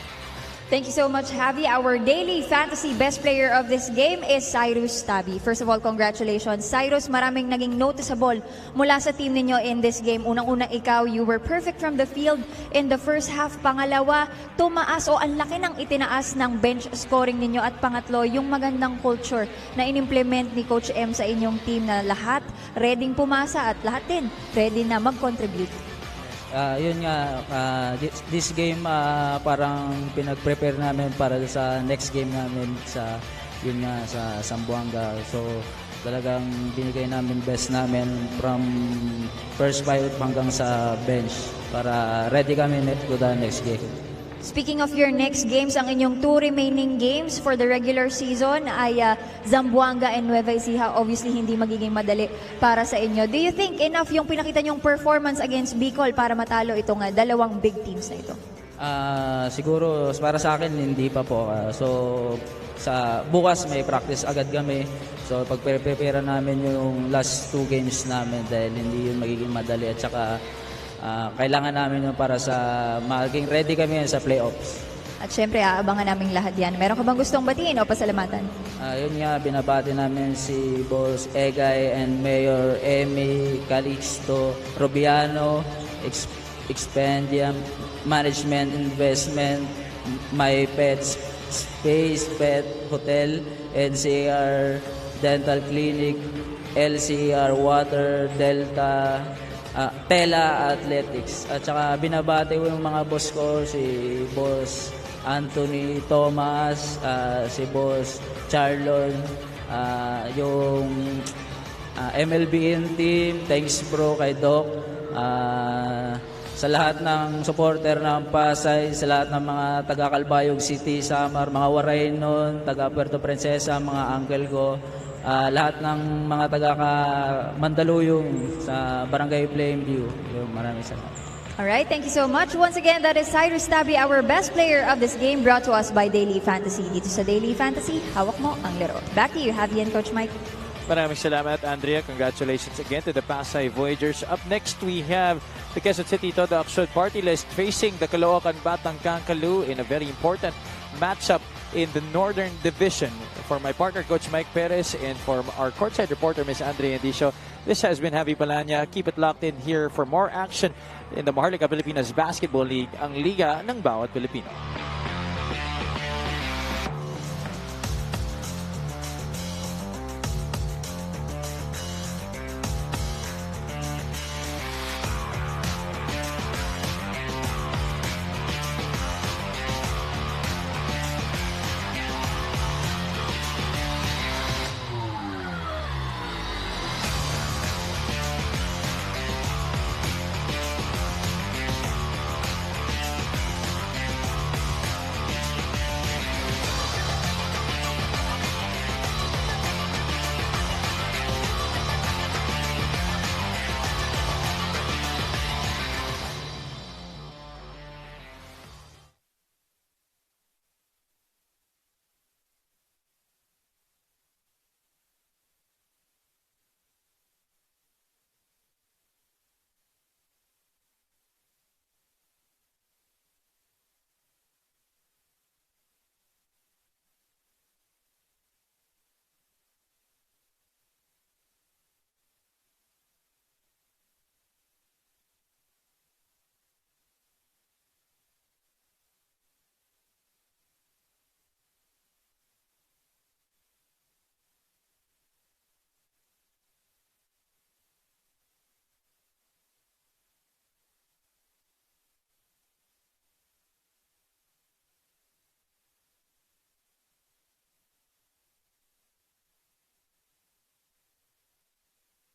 Thank you so much, Javi. Our daily fantasy best player of this game is Cyrus Tabi. First of all, congratulations. Cyrus, maraming naging noticeable mula sa team ninyo in this game. Unang-una ikaw, you were perfect from the field in the first half. Pangalawa, tumaas o ang laki ng itinaas ng bench scoring ninyo. At pangatlo, yung magandang culture na inimplement ni Coach M sa inyong team na lahat ready pumasa at lahat din ready na mag-contribute. Yun nga, this game parang pinag-prepare namin para sa next game namin sa Zamboanga. So talagang binigay namin best namin from first 5 hanggang sa bench para ready kami to the next game. Speaking of your next games, ang inyong 2 remaining games for the regular season ay Zamboanga and Nueva Ecija. Obviously, hindi magiging madali para sa inyo. Do you think enough yung pinakita nyong performance against Bicol para matalo itong dalawang big teams na ito? Siguro, para sa akin, hindi pa po. So, sa bukas may practice agad kami. So, pag-prepare namin yung last 2 games namin dahil hindi yun magiging madali at saka kailangan namin yun para sa maging ready kami sa playoffs. At syempre, aabangan namin lahat yan. Meron ka bang gustong batiin o pasalamatan? Yun nga, binabati namin si Boss Egay and Mayor Emmy, Calixto, Robiano, expendium, management, investment, my pets, space, pet, hotel, NCR, dental clinic, LCR, water, Delta, Tela Athletics. At saka binabati ko yung mga boss ko, si Boss Anthony Thomas, si Boss Charlon, yung MLBN team, thanks bro kay Doc, sa lahat ng supporter ng Pasay, sa lahat ng mga taga Calbayog City, Samar, mga Waraynon, taga Puerto Princesa, mga uncle ko, lahat ng mga taga Mandaluyong sa Barangay Plainview. Maraming salamat. Alright, thank you so much. Once again, that is Cyrus Tabi, our best player of this game, brought to us by Daily Fantasy. Dito sa Daily Fantasy, hawak mo ang laro. Back to you, Javi and Coach Mike. Maraming salamat, Andrea. Congratulations again to the Pasay Voyagers. Up next, we have the Quezon City Todo Aksyon Party List facing the Caloocan Batang Kangkalu in a very important matchup in the Northern Division. For my partner, Coach Mike Perez, and for our courtside reporter, Ms. Andrea Endicio, this has been Javi Palanya. Keep it locked in here for more action in the Maharlika Pilipinas Basketball League, ang liga ng bawat Pilipino.